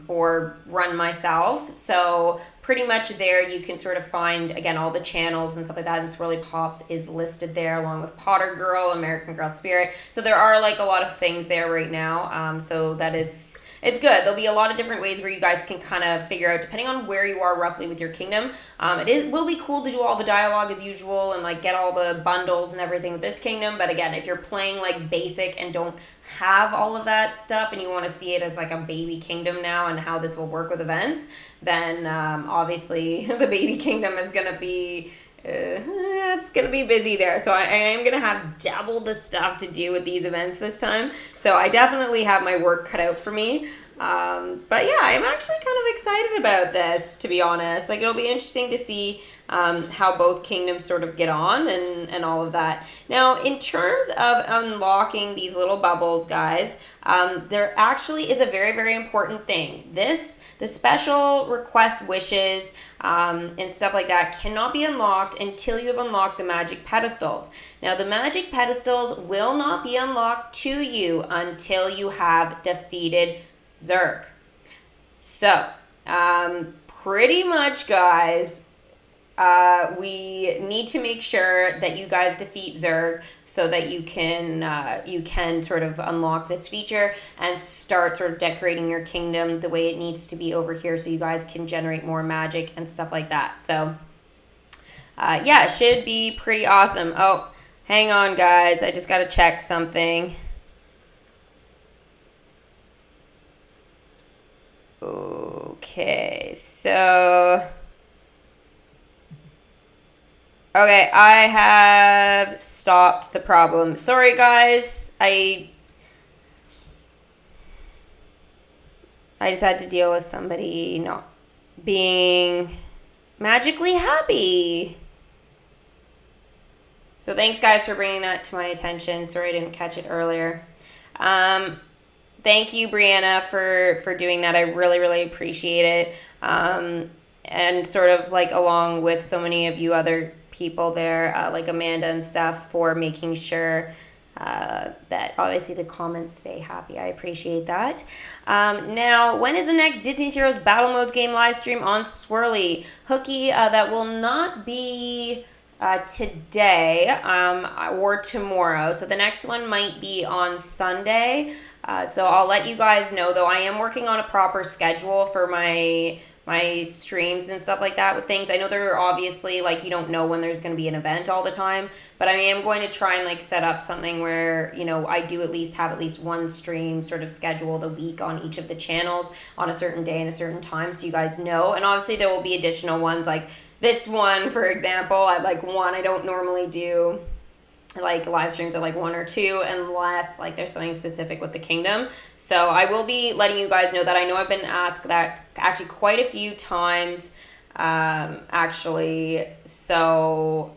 or run myself. So pretty much there you can sort of find, again, all the channels and stuff like that, and Swirly Pops is listed there along with Potter Girl, American Girl Spirit. So there are like a lot of things there right now. So that is... It's good. There'll be a lot of different ways where you guys can kind of figure out, depending on where you are roughly with your kingdom. Will be cool to do all the dialogue as usual and like get all the bundles and everything with this kingdom. But again, if you're playing like basic and don't have all of that stuff and you want to see it as like a baby kingdom now and how this will work with events, then obviously the baby kingdom is going to be... it's gonna be busy there, so I am gonna have double the stuff to do with these events this time, so I definitely have my work cut out for me. But yeah, I'm actually kind of excited about this, to be honest. Like, it'll be interesting to see how both kingdoms sort of get on and all of that. Now, in terms of unlocking these little bubbles, guys, there actually is a very, very important thing. The special request wishes and stuff like that cannot be unlocked until you have unlocked the magic pedestals. Now, the magic pedestals will not be unlocked to you until you have defeated Zurg. So, pretty much, guys, we need to make sure that you guys defeat Zurg so that you can sort of unlock this feature and start sort of decorating your kingdom the way it needs to be over here, so you guys can generate more magic and stuff like that. So yeah, it should be pretty awesome. Oh, hang on, guys, I just got to check something. Okay, so... Okay, I have stopped the problem. Sorry, guys. I just had to deal with somebody not being magically happy. So thanks, guys, for bringing that to my attention. Sorry I didn't catch it earlier. Thank you, Brianna, for doing that. I really, really appreciate it. And sort of like along with so many of you other people there, like Amanda and stuff, for making sure that obviously the comments stay happy. I appreciate that. Now, when is the next Disney Heroes Battle Modes game live stream on Swirly? Hookie, that will not be today or tomorrow. So the next one might be on Sunday. So I'll let you guys know, though I am working on a proper schedule for my streams and stuff like that with things. I know there are obviously, like, you don't know when there's going to be an event all the time, but I am going to try and like set up something where, I do at least have at least one stream sort of scheduled a week on each of the channels on a certain day and a certain time, so you guys know. And obviously there will be additional ones, like this one, for example. I don't normally do like live streams at like 1 or 2 unless like there's something specific with the kingdom. So I will be letting you guys know that. I know I've been asked that actually quite a few times, actually. So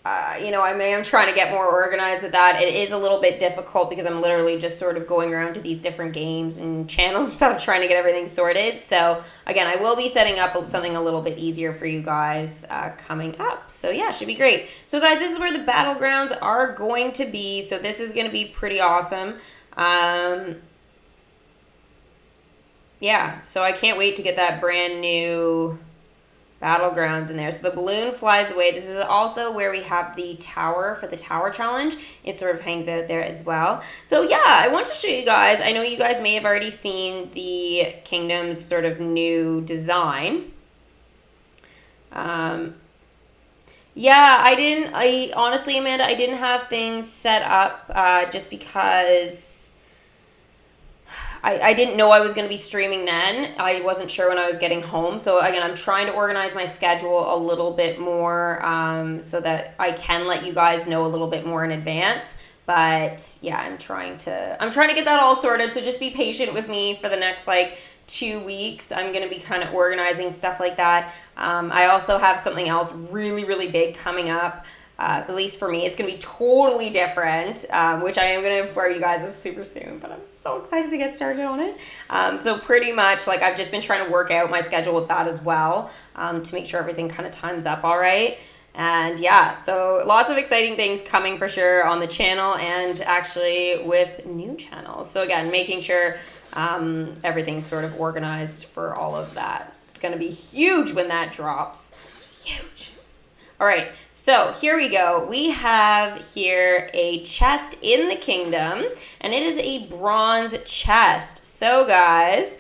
I am trying to get more organized with that. It is a little bit difficult because I'm literally just sort of going around to these different games and channels and stuff, trying to get everything sorted. So again, I will be setting up something a little bit easier for you guys coming up. So yeah, it should be great. So guys, this is where the battlegrounds are going to be. So this is going to be pretty awesome. Yeah, so I can't wait to get that brand new battlegrounds in there. So the balloon flies away. This is also where we have the tower for the tower challenge. It sort of hangs out there as well. So yeah, I want to show you guys. I know you guys may have already seen the kingdom's sort of new design. Yeah, I honestly, Amanda, I didn't have things set up just because I didn't know I was going to be streaming then. I wasn't sure when I was getting home. So again, I'm trying to organize my schedule a little bit more so that I can let you guys know a little bit more in advance. But yeah, I'm trying to get that all sorted. So just be patient with me for the next like 2 weeks. I'm going to be kind of organizing stuff like that. I also have something else really, really big coming up. At least for me, it's going to be totally different, which I am going to inform you guys of super soon, but I'm so excited to get started on it. So pretty much, like, I've just been trying to work out my schedule with that as well, to make sure everything kind of times up all right. And yeah, so lots of exciting things coming for sure on the channel and actually with new channels. So again, making sure everything's sort of organized for all of that. It's going to be huge when that drops. Huge. All right, so here we go. We have here a chest in the kingdom, and it is a bronze chest. So guys,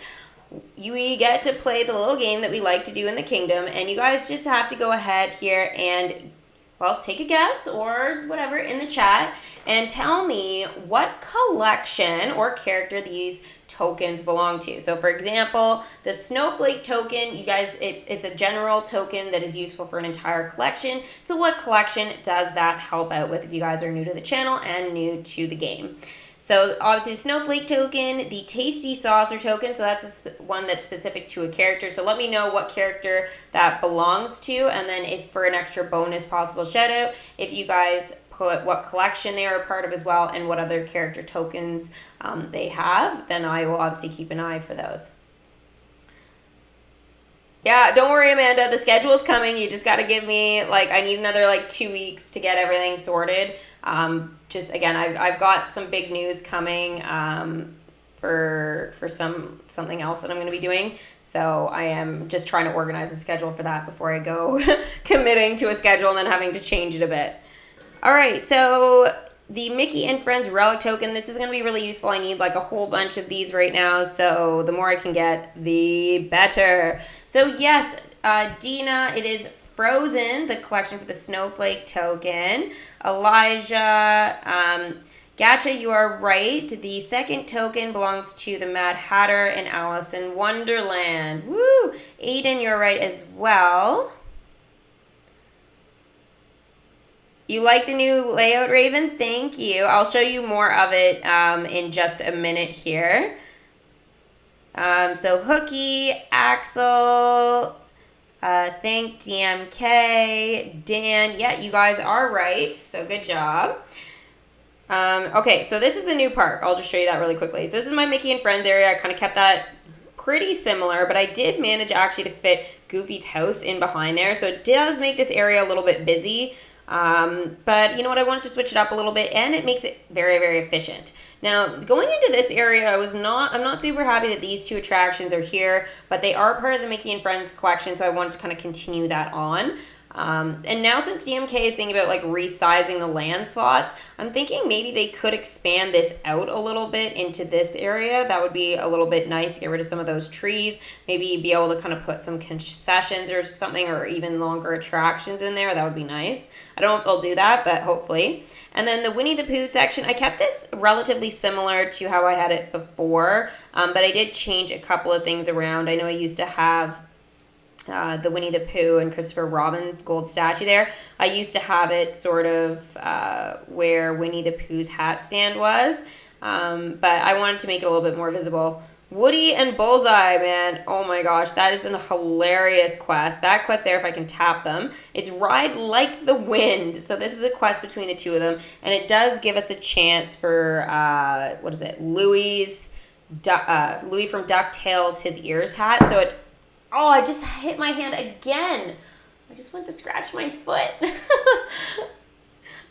we get to play the little game that we like to do in the kingdom, and you guys just have to go ahead here and, well, take a guess or whatever in the chat and tell me what collection or character these tokens belong to. So for example, the snowflake token, you guys, it's a general token that is useful for an entire collection. So what collection does that help out with if you guys are new to the channel and new to the game? So obviously the snowflake token, the tasty saucer token, so that's one that's specific to a character. So let me know what character that belongs to, and then if for an extra bonus possible shout out, if you guys put what collection they are a part of as well and what other character tokens they have, then I will obviously keep an eye for those. Yeah, don't worry, Amanda, the schedule is coming. You just got to give me, like, I need another like 2 weeks to get everything sorted. Just again, I've got some big news coming for something else that I'm going to be doing. So I am just trying to organize a schedule for that before I go committing to a schedule and then having to change it a bit. All right, so the Mickey and Friends relic token, this is going to be really useful. I need like a whole bunch of these right now, so the more I can get, the better. So yes, Dina, it is Frozen, the collection for the snowflake token. Elijah, Gacha, you are right. The second token belongs to the Mad Hatter and Alice in Wonderland. Woo! Aiden, you're right as well. You like the new layout, Raven? Thank you. I'll show you more of it in just a minute here. So Hooky, Axel, thank DMK, Dan. Yeah, you guys are right. So good job. Okay, so this is the new park. I'll just show you that really quickly. So this is my Mickey and Friends area. I kind of kept that pretty similar, but I did manage actually to fit Goofy's house in behind there. So it does make this area a little bit busy. But you know what, I wanted to switch it up a little bit, and it makes it very, very efficient. Now, going into this area, I'm not super happy that these two attractions are here, but they are part of the Mickey and Friends collection, so I wanted to kind of continue that on. And now since DMK is thinking about like resizing the land slots, I'm thinking maybe they could expand this out a little bit into this area. That would be a little bit nice, get rid of some of those trees, maybe be able to kind of put some concessions or something, or even longer attractions in there. That would be nice. I don't know if they'll do that, but hopefully. And then the Winnie the Pooh section, I kept this relatively similar to how I had it before, but I did change a couple of things around. I know I used to have the Winnie the Pooh and Christopher Robin gold statue there. I used to have it sort of where Winnie the Pooh's hat stand was, but I wanted to make it a little bit more visible. Woody and Bullseye, man. Oh my gosh, that is a hilarious quest. That quest there, if I can tap them, it's Ride Like the Wind. So this is a quest between the two of them, and it does give us a chance for, what is it, Louis from DuckTales, his ears hat. So it, oh, I just hit my hand again. I just went to scratch my foot.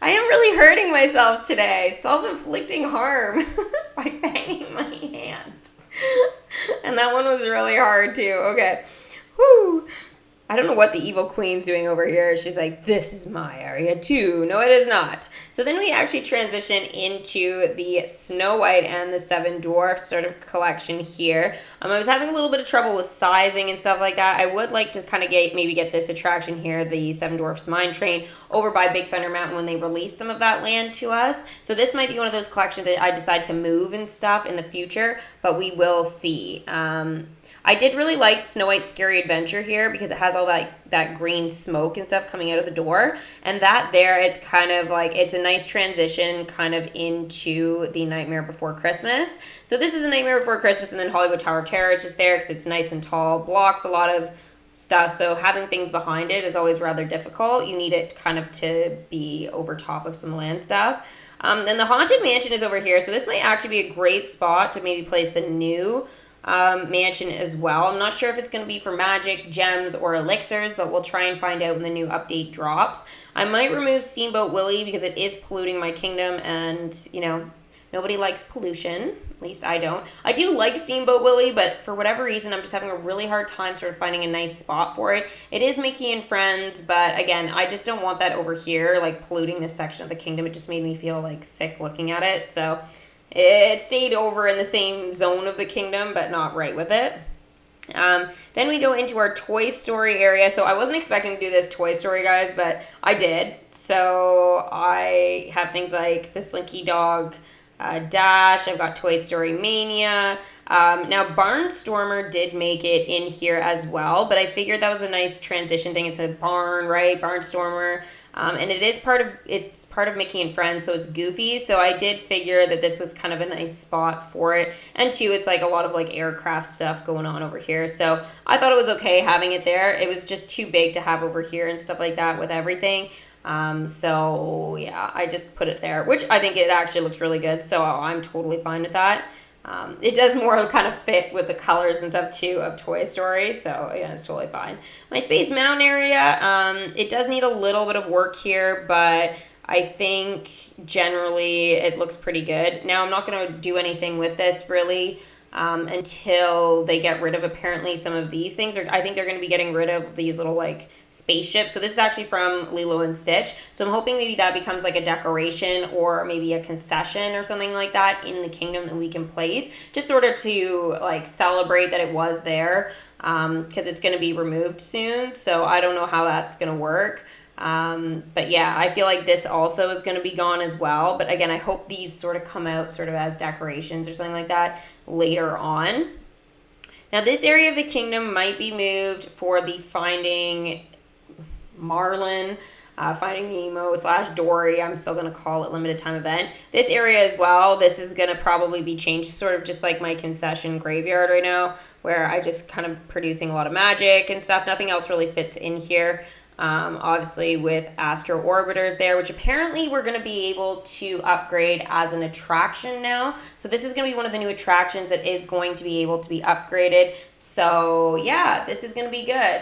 I am really hurting myself today. Self-inflicting harm by banging my hand. And that one was really hard too. Okay. Whew. I don't know what the evil queen's doing over here. She's like, this is my area too. No, it is not. So then we actually transition into the Snow White and the Seven Dwarfs sort of collection here. I was having a little bit of trouble with sizing and stuff like that. I would like to kind of maybe get this attraction here, the Seven Dwarfs Mine Train, over by Big Thunder Mountain when they release some of that land to us. So this might be one of those collections that I decide to move and stuff in the future, but we will see. I did really like Snow White's Scary Adventure here because it has all that green smoke and stuff coming out of the door. And that there, it's kind of like, it's a nice transition kind of into the Nightmare Before Christmas. So this is a Nightmare Before Christmas, and then Hollywood Tower of Terror is just there because it's nice and tall, blocks a lot of stuff. So having things behind it is always rather difficult. You need it kind of to be over top of some land stuff. Then the Haunted Mansion is over here. So this might actually be a great spot to maybe place the new mansion as well. I'm not sure if it's going to be for magic, gems, or elixirs, but we'll try and find out when the new update drops. I might remove Steamboat Willie because it is polluting my kingdom, and, you know, nobody likes pollution. At least I don't. I do like Steamboat Willie, but for whatever reason, I'm just having a really hard time sort of finding a nice spot for it. It is Mickey and Friends, but again, I just don't want that over here, like, polluting this section of the kingdom. It just made me feel, like, sick looking at it, so it stayed over in the same zone of the kingdom, but not right with it. Then we go into our Toy Story area. So I wasn't expecting to do this Toy Story, guys, but I did. So I have things like the Slinky Dog Dash. I've got Toy Story Mania. Now, Barnstormer did make it in here as well, but I figured that was a nice transition thing. It's a barn, right? Barnstormer. And it's part of Mickey and Friends, so it's Goofy. So I did figure that this was kind of a nice spot for it. And two, it's like a lot of like aircraft stuff going on over here. So I thought it was okay having it there. It was just too big to have over here and stuff like that with everything. So yeah, I just put it there, which I think it actually looks really good. So I'm totally fine with that. It does more kind of fit with the colors and stuff too of Toy Story, so yeah, it's totally fine. My Space Mountain area, it does need a little bit of work here, but I think generally it looks pretty good. Now, I'm not going to do anything with this really until they get rid of apparently some of these things. Or I think they're going to be getting rid of these little like spaceships. So this is actually from Lilo and Stitch. So I'm hoping maybe that becomes like a decoration or maybe a concession or something like that in the kingdom that we can place, just sort of to like celebrate that it was there, because it's going to be removed soon. So I don't know how that's going to work. But yeah, I feel like this also is going to be gone as well. But again, I hope these sort of come out sort of as decorations or something like that later on. Now, this area of the kingdom might be moved for the Finding Marlin, Finding Nemo / Dory. I'm still going to call it limited time event. This area as well, this is going to probably be changed, sort of just like my concession graveyard right now, where I just kind of producing a lot of magic and stuff. Nothing else really fits in here. Obviously with Astro Orbiters there, which apparently we're going to be able to upgrade as an attraction now. So this is going to be one of the new attractions that is going to be able to be upgraded. So yeah, this is going to be good,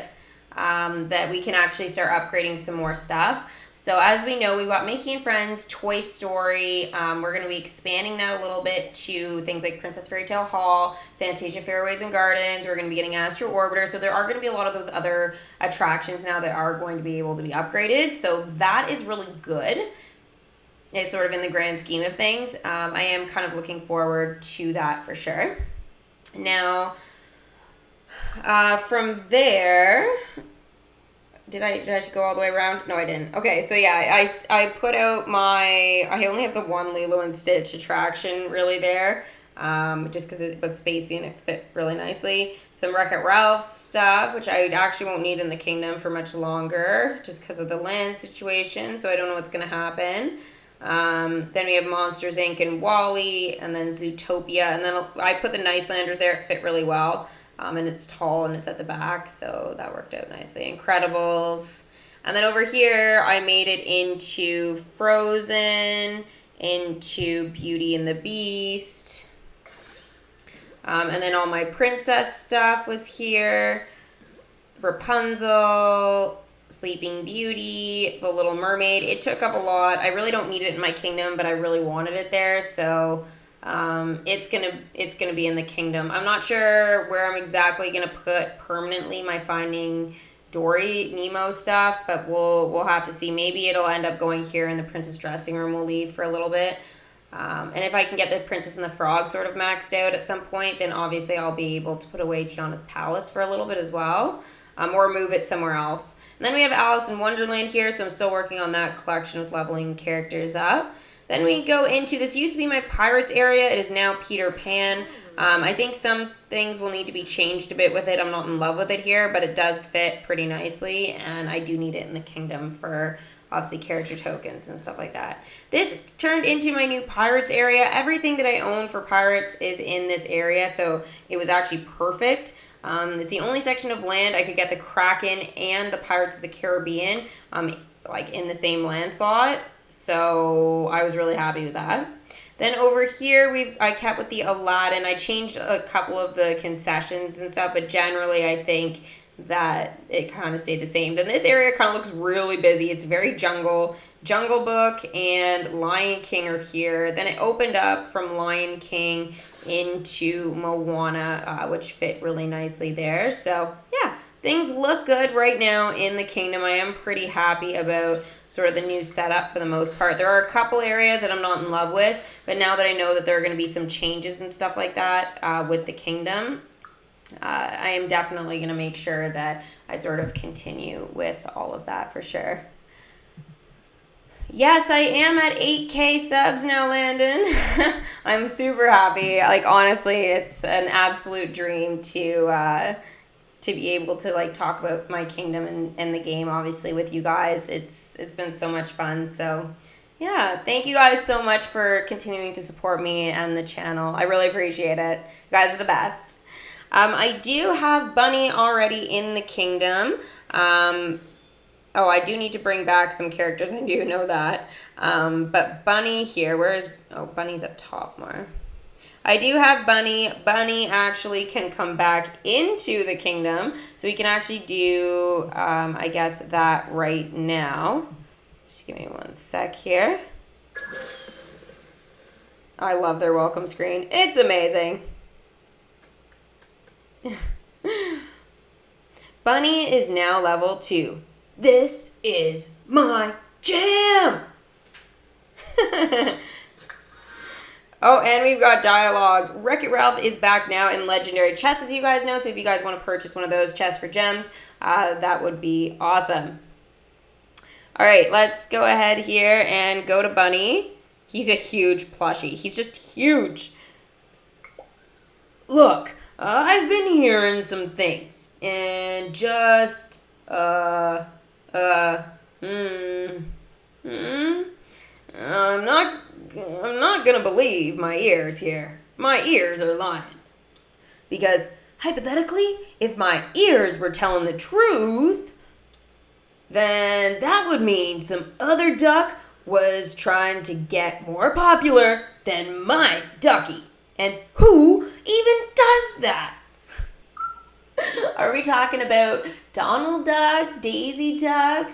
that we can actually start upgrading some more stuff. So as we know, we've got Mickey and Friends, Toy Story. We're going to be expanding that a little bit to things like Princess Fairy Tale Hall, Fantasia Fairways and Gardens. We're going to be getting Astro Orbiter. So there are going to be a lot of those other attractions now that are going to be able to be upgraded. So that is really good. It's sort of in the grand scheme of things. I am kind of looking forward to that for sure. Now, from there... Did I go all the way around? No, I didn't. Okay, so yeah, I put out I only have the one Lilo and Stitch attraction really there, just because it was spacey and it fit really nicely. Some Wreck-It Ralph stuff, which I actually won't need in the kingdom for much longer, just because of the land situation, so I don't know what's going to happen. Then we have Monsters, Inc. and WALL-E, and then Zootopia, and then I put the Nicelanders there. It fit really well. And it's tall and it's at the back, so that worked out nicely. Incredibles. And then over here, I made it into Frozen, into Beauty and the Beast. And then all my princess stuff was here. Rapunzel, Sleeping Beauty, The Little Mermaid. It took up a lot. I really don't need it in my kingdom, but I really wanted it there, so... it's gonna be in the kingdom. I'm not sure where I'm exactly gonna put permanently my Finding Dory, Nemo stuff, but we'll have to see. Maybe it'll end up going here in the princess dressing room. We'll leave for a little bit. And if I can get the Princess and the Frog sort of maxed out at some point, then obviously I'll be able to put away Tiana's Palace for a little bit as well, or move it somewhere else. And then we have Alice in Wonderland here, so I'm still working on that collection with leveling characters up. Then we go into, this used to be my Pirates area, it is now Peter Pan. I think some things will need to be changed a bit with it. I'm not in love with it here, but it does fit pretty nicely, and I do need it in the kingdom for obviously character tokens and stuff like that. This turned into my new Pirates area. Everything that I own for Pirates is in this area, so it was actually perfect. It's the only section of land I could get the Kraken and the Pirates of the Caribbean like in the same land slot, so I was really happy with that. Then over here, I kept with the Aladdin. I changed a couple of the concessions and stuff, but generally I think that it kind of stayed the same. Then this area kind of looks really busy. It's very jungle. Jungle Book and Lion King are here. Then it opened up from Lion King into Moana, which fit really nicely there. So yeah, things look good right now in the kingdom. I am pretty happy about sort of the new setup for the most part. There are a couple areas that I'm not in love with, but now that I know that there are going to be some changes and stuff like that with the kingdom, I am definitely going to make sure that I sort of continue with all of that for sure. Yes, I am at 8K subs now, Landon. I'm super happy. Like, honestly, it's an absolute dream to be able to like talk about my kingdom and the game, obviously, with you guys. It's been so much fun. So yeah, thank you guys so much for continuing to support me and the channel. I really appreciate it. You guys are the best. I do have Bunny already in the kingdom. I do need to bring back some characters. I do know that. But Bunny here, Bunny's up top more. I do have Bunny. Bunny actually can come back into the kingdom. So we can actually do, I guess, that right now. Just give me one sec here. I love their welcome screen. It's amazing. Bunny is now level 2. This is my jam! Oh, and we've got dialogue. Wreck-It Ralph is back now in legendary chests, as you guys know. So if you guys want to purchase one of those chests for gems, that would be awesome. All right, let's go ahead here and go to Bunny. He's a huge plushie. He's just huge. Look, I've been hearing some things, and just, I'm not gonna believe my ears here. My ears are lying. Because, hypothetically, if my ears were telling the truth, then that would mean some other duck was trying to get more popular than my ducky. And who even does that? Are we talking about Donald Duck, Daisy Duck,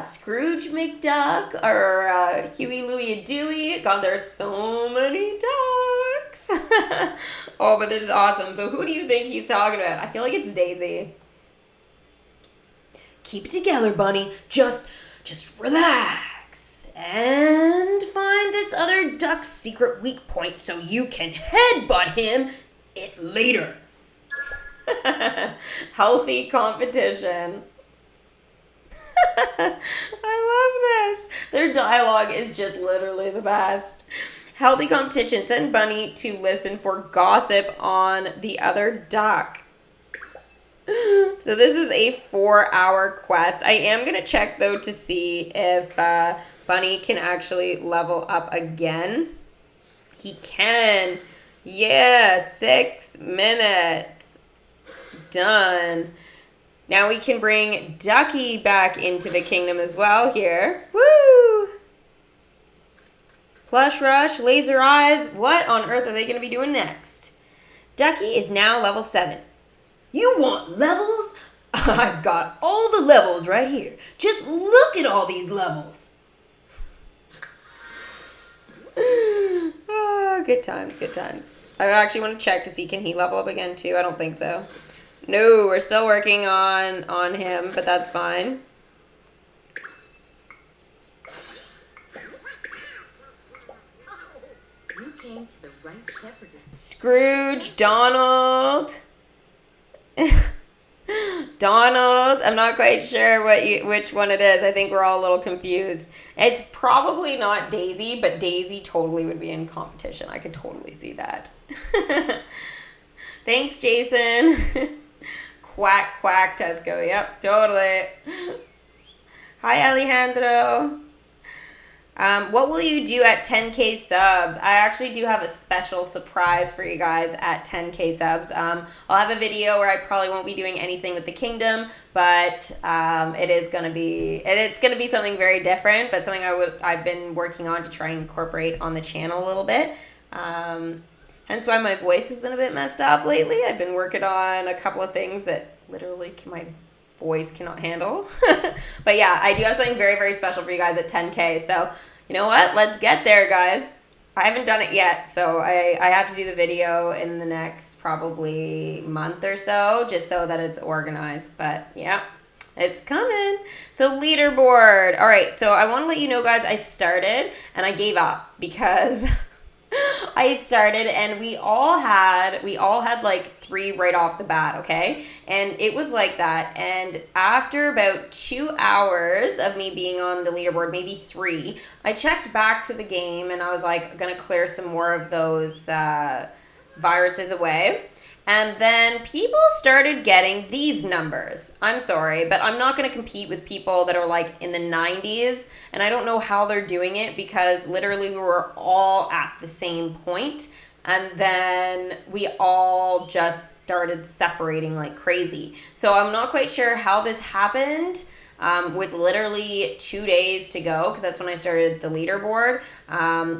Scrooge McDuck, or Huey, Louie, and Dewey? God, there's so many ducks. Oh, but this is awesome. So who do you think he's talking about? I feel like it's Daisy. Keep it together, Bunny. Just relax. And find this other duck's secret weak point so you can headbutt him later. Healthy competition. I love this. Their dialogue is just literally the best. Healthy competition. Send Bunny to listen for gossip on the other duck. So this is a 4-hour quest. I am going to check, though, to see if Bunny can actually level up again. He can. Yeah, 6 minutes. Done. Now we can bring Ducky back into the kingdom as well here. Woo! Plush Rush, Laser Eyes. What on earth are they going to be doing next? Ducky is now level 7. You want levels? I've got all the levels right here. Just look at all these levels. Oh, good times, good times. I actually want to check to see, can he level up again too? I don't think so. No, we're still working on him, but that's fine. You came to the right shepherdess. Scrooge, Donald. Donald, I'm not quite sure which one it is. I think we're all a little confused. It's probably not Daisy, but Daisy totally would be in competition. I could totally see that. Thanks, Jason. Quack, quack, Tesco. Yep, totally. Hi, Alejandro. What will you do at 10K subs? I actually do have a special surprise for you guys at 10K subs. I'll have a video where I probably won't be doing anything with the kingdom, but it's gonna be something very different, but something I've been working on to try and incorporate on the channel a little bit. Hence why my voice has been a bit messed up lately. I've been working on a couple of things that literally my voice cannot handle. But yeah, I do have something very, very special for you guys at 10K. So you know what? Let's get there, guys. I haven't done it yet, so I have to do the video in the next probably month or so, just so that it's organized. But yeah, it's coming. So leaderboard. All right, so I want to let you know, guys, I started and I gave up because I started and we all had like 3 right off the bat, okay? And it was like that. And after about 2 hours of me being on the leaderboard, maybe 3, I checked back to the game and I was like gonna clear some more of those viruses away. And then people started getting these numbers. I'm sorry, but I'm not going to compete with people that are like in the 90s. And I don't know how they're doing it because literally we were all at the same point. And then we all just started separating like crazy. So I'm not quite sure how this happened with literally 2 days to go because that's when I started the leaderboard.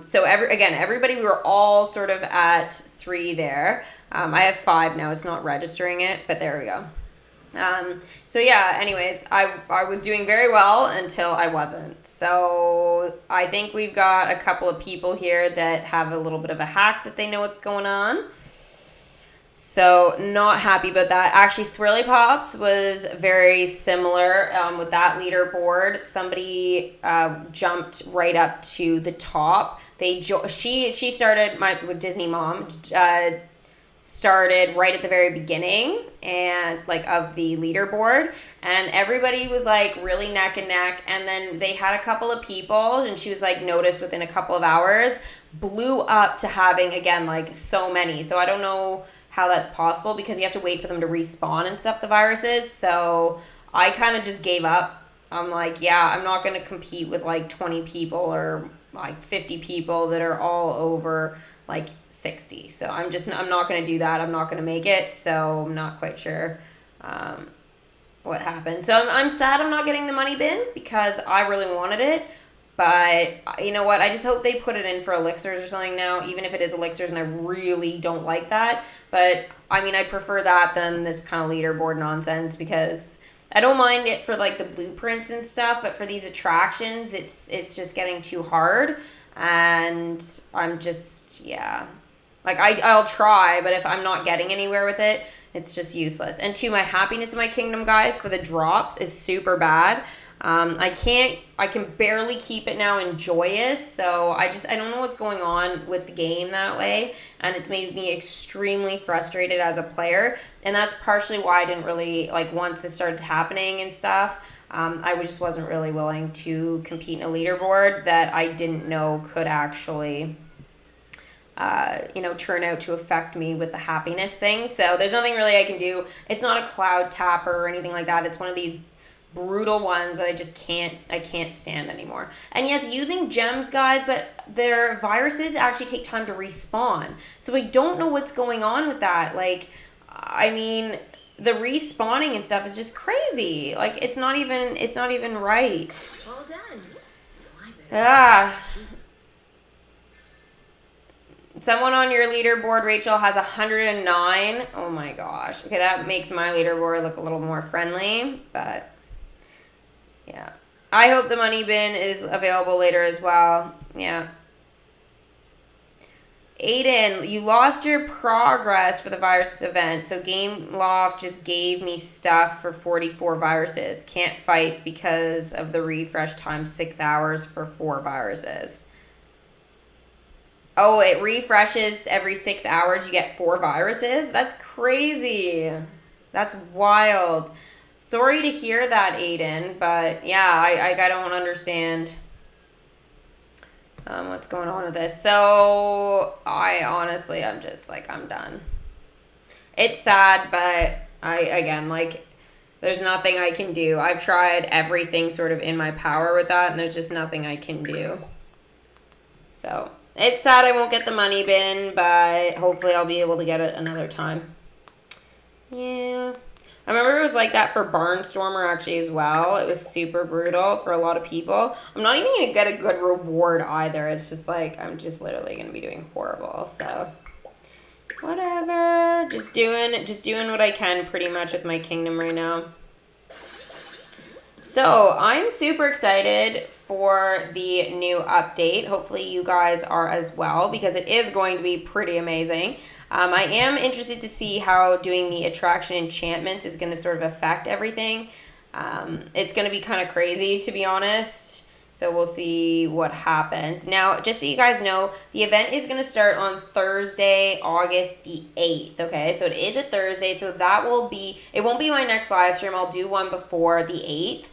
So everybody, we were all sort of at 3 there. I have 5 now. It's not registering it, but there we go. So yeah, anyways, I was doing very well until I wasn't. So I think we've got a couple of people here that have a little bit of a hack that they know what's going on. So not happy about that. Actually, Swirly Pops was very similar with that leaderboard. Somebody jumped right up to the top. She started with Disney Mom. Started right at the very beginning and like of the leaderboard, and everybody was like really neck and neck, and then they had a couple of people and she was like noticed within a couple of hours, blew up to having again like so many. So I don't know how that's possible because you have to wait for them to respawn and stuff, the viruses. So I kind of just gave up. I'm like, yeah, I'm not going to compete with like 20 people or like 50 people that are all over like 60. So I'm not going to do that. I'm not going to make it. So I'm not quite sure what happened. So I'm sad I'm not getting the money bin because I really wanted it. But you know what? I just hope they put it in for elixirs or something now, even if it is elixirs, and I really don't like that. But I mean, I prefer that than this kind of leaderboard nonsense because I don't mind it for like the blueprints and stuff, but for these attractions, it's just getting too hard. And I'm just, yeah. Like, I'll try, but if I'm not getting anywhere with it, it's just useless. And 2, my happiness in my kingdom, guys, for the drops is super bad. I can barely keep it now in joyous, so I don't know what's going on with the game that way, and it's made me extremely frustrated as a player, and that's partially why I didn't really, like, once this started happening and stuff, I just wasn't really willing to compete in a leaderboard that I didn't know could actually turn out to affect me with the happiness thing. So there's nothing really I can do. It's not a cloud tapper or anything like that. It's one of these brutal ones that I can't stand anymore. And yes, using gems, guys, but their viruses actually take time to respawn. So I don't know what's going on with that. Like, I mean, the respawning and stuff is just crazy. Like, it's not even right. Well done. Someone on your leaderboard, Rachel, has 109. Oh my gosh. Okay, that makes my leaderboard look a little more friendly, but yeah. I hope the money bin is available later as well. Yeah. Aiden, you lost your progress for the virus event, so Gameloft just gave me stuff for 44 viruses. Can't fight because of the refresh time, 6 hours for 4 viruses. Oh, it refreshes every 6 hours, you get 4 viruses? That's crazy. That's wild. Sorry to hear that, Aiden, but yeah, I don't understand what's going on with this. So I'm just like, I'm done. It's sad, but there's nothing I can do. I've tried everything sort of in my power with that, and there's just nothing I can do. So it's sad I won't get the money bin, but hopefully I'll be able to get it another time. Yeah. I remember it was like that for Barnstormer actually as well. It was super brutal for a lot of people. I'm not even going to get a good reward either. It's just like, I'm just literally going to be doing horrible. So, whatever. Just doing what I can pretty much with my kingdom right now. So, I'm super excited for the new update. Hopefully you guys are as well, because it is going to be pretty amazing. I am interested to see how doing the attraction enchantments is going to sort of affect everything. It's going to be kind of crazy, to be honest. So we'll see what happens. Now, just so you guys know, the event is going to start on Thursday, August the 8th. Okay, so it is a Thursday. So it won't be my next live stream. I'll do one before the 8th.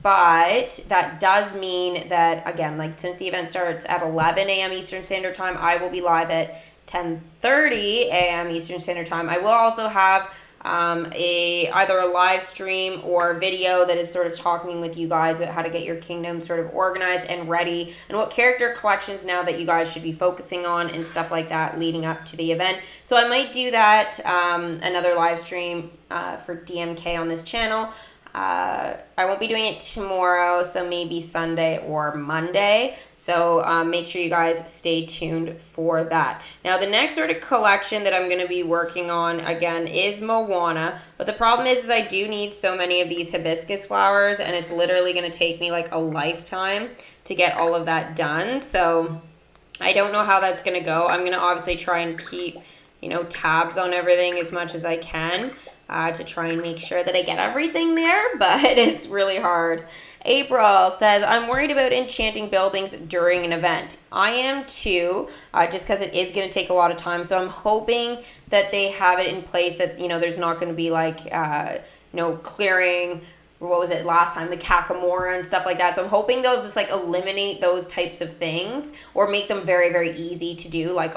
But that does mean that, again, like since the event starts at 11 a.m. Eastern Standard Time, I will be live at 10:30 a.m. Eastern Standard Time. I will also have either a live stream or video that is sort of talking with you guys about how to get your kingdom sort of organized and ready, and what character collections now that you guys should be focusing on and stuff like that leading up to the event. So I might do that, another live stream for DMK on this channel. I won't be doing it tomorrow, so maybe Sunday or Monday. So make sure you guys stay tuned for that. Now, the next sort of collection that I'm going to be working on, again, is Moana. But the problem is I do need so many of these hibiscus flowers, and it's literally going to take me like a lifetime to get all of that done. So I don't know how that's going to go. I'm going to obviously try and keep, tabs on everything as much as I can. To try and make sure that I get everything there, but it's really hard. April says, I'm worried about enchanting buildings during an event. I am too, just because it is going to take a lot of time. So I'm hoping that they have it in place that, there's not going to be like, clearing, what was it last time, the Kakamora and stuff like that. So I'm hoping they'll just like eliminate those types of things or make them very, very easy to do. Like,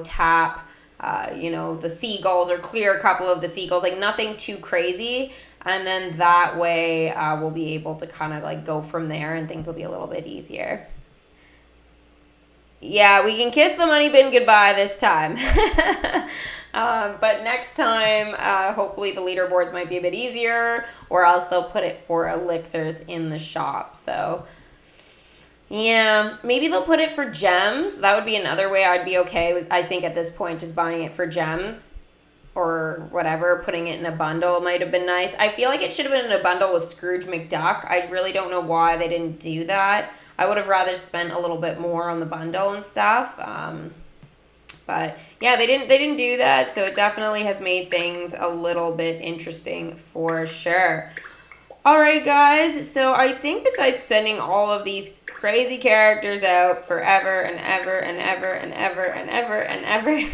tap, the seagulls, or clear a couple of the seagulls, like nothing too crazy. And then that way we'll be able to kind of like go from there, and things will be a little bit easier. Yeah, we can kiss the money bin goodbye this time. But next time, hopefully the leaderboards might be a bit easier, or else they'll put it for elixirs in the shop. So yeah, maybe they'll put it for gems. That would be another way I'd be okay with, I think at this point, just buying it for gems or whatever. Putting it in a bundle might have been nice. I feel like it should have been in a bundle with Scrooge McDuck. I really don't know why they didn't do that. I would have rather spent a little bit more on the bundle and stuff. But yeah, they didn't do that, so it definitely has made things a little bit interesting for sure. All right, guys, so I think besides sending all of these crazy characters out forever and ever and ever and ever and ever and ever,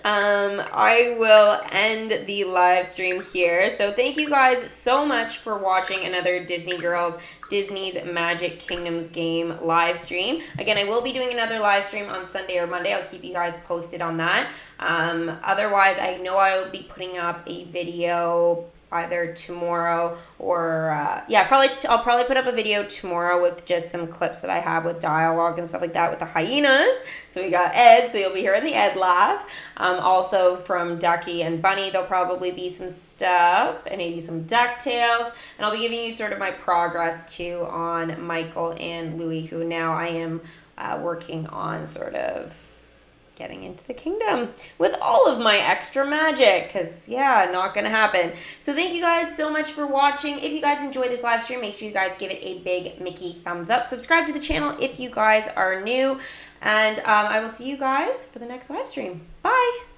I will end the live stream here. So thank you guys so much for watching another Disney Girls Disney's Magic Kingdoms game live stream. Again, I will be doing another live stream on Sunday or Monday. I'll keep you guys posted on that. Otherwise, I know I will be putting up a video either tomorrow or I'll probably put up a video tomorrow with just some clips that I have with dialogue and stuff like that with the hyenas. So we got Ed, so you'll be hearing the Ed laugh. Also from Ducky and Bunny, there'll probably be some stuff, and maybe some DuckTales. And I'll be giving you sort of my progress too on Michael and Louie, who now I am working on sort of getting into the kingdom with all of my extra magic, because yeah, not gonna happen. So thank you guys so much for watching. If you guys enjoyed this live stream, make sure you guys give it a big Mickey thumbs up. Subscribe to the channel if you guys are new, and I will see you guys for the next live stream. Bye.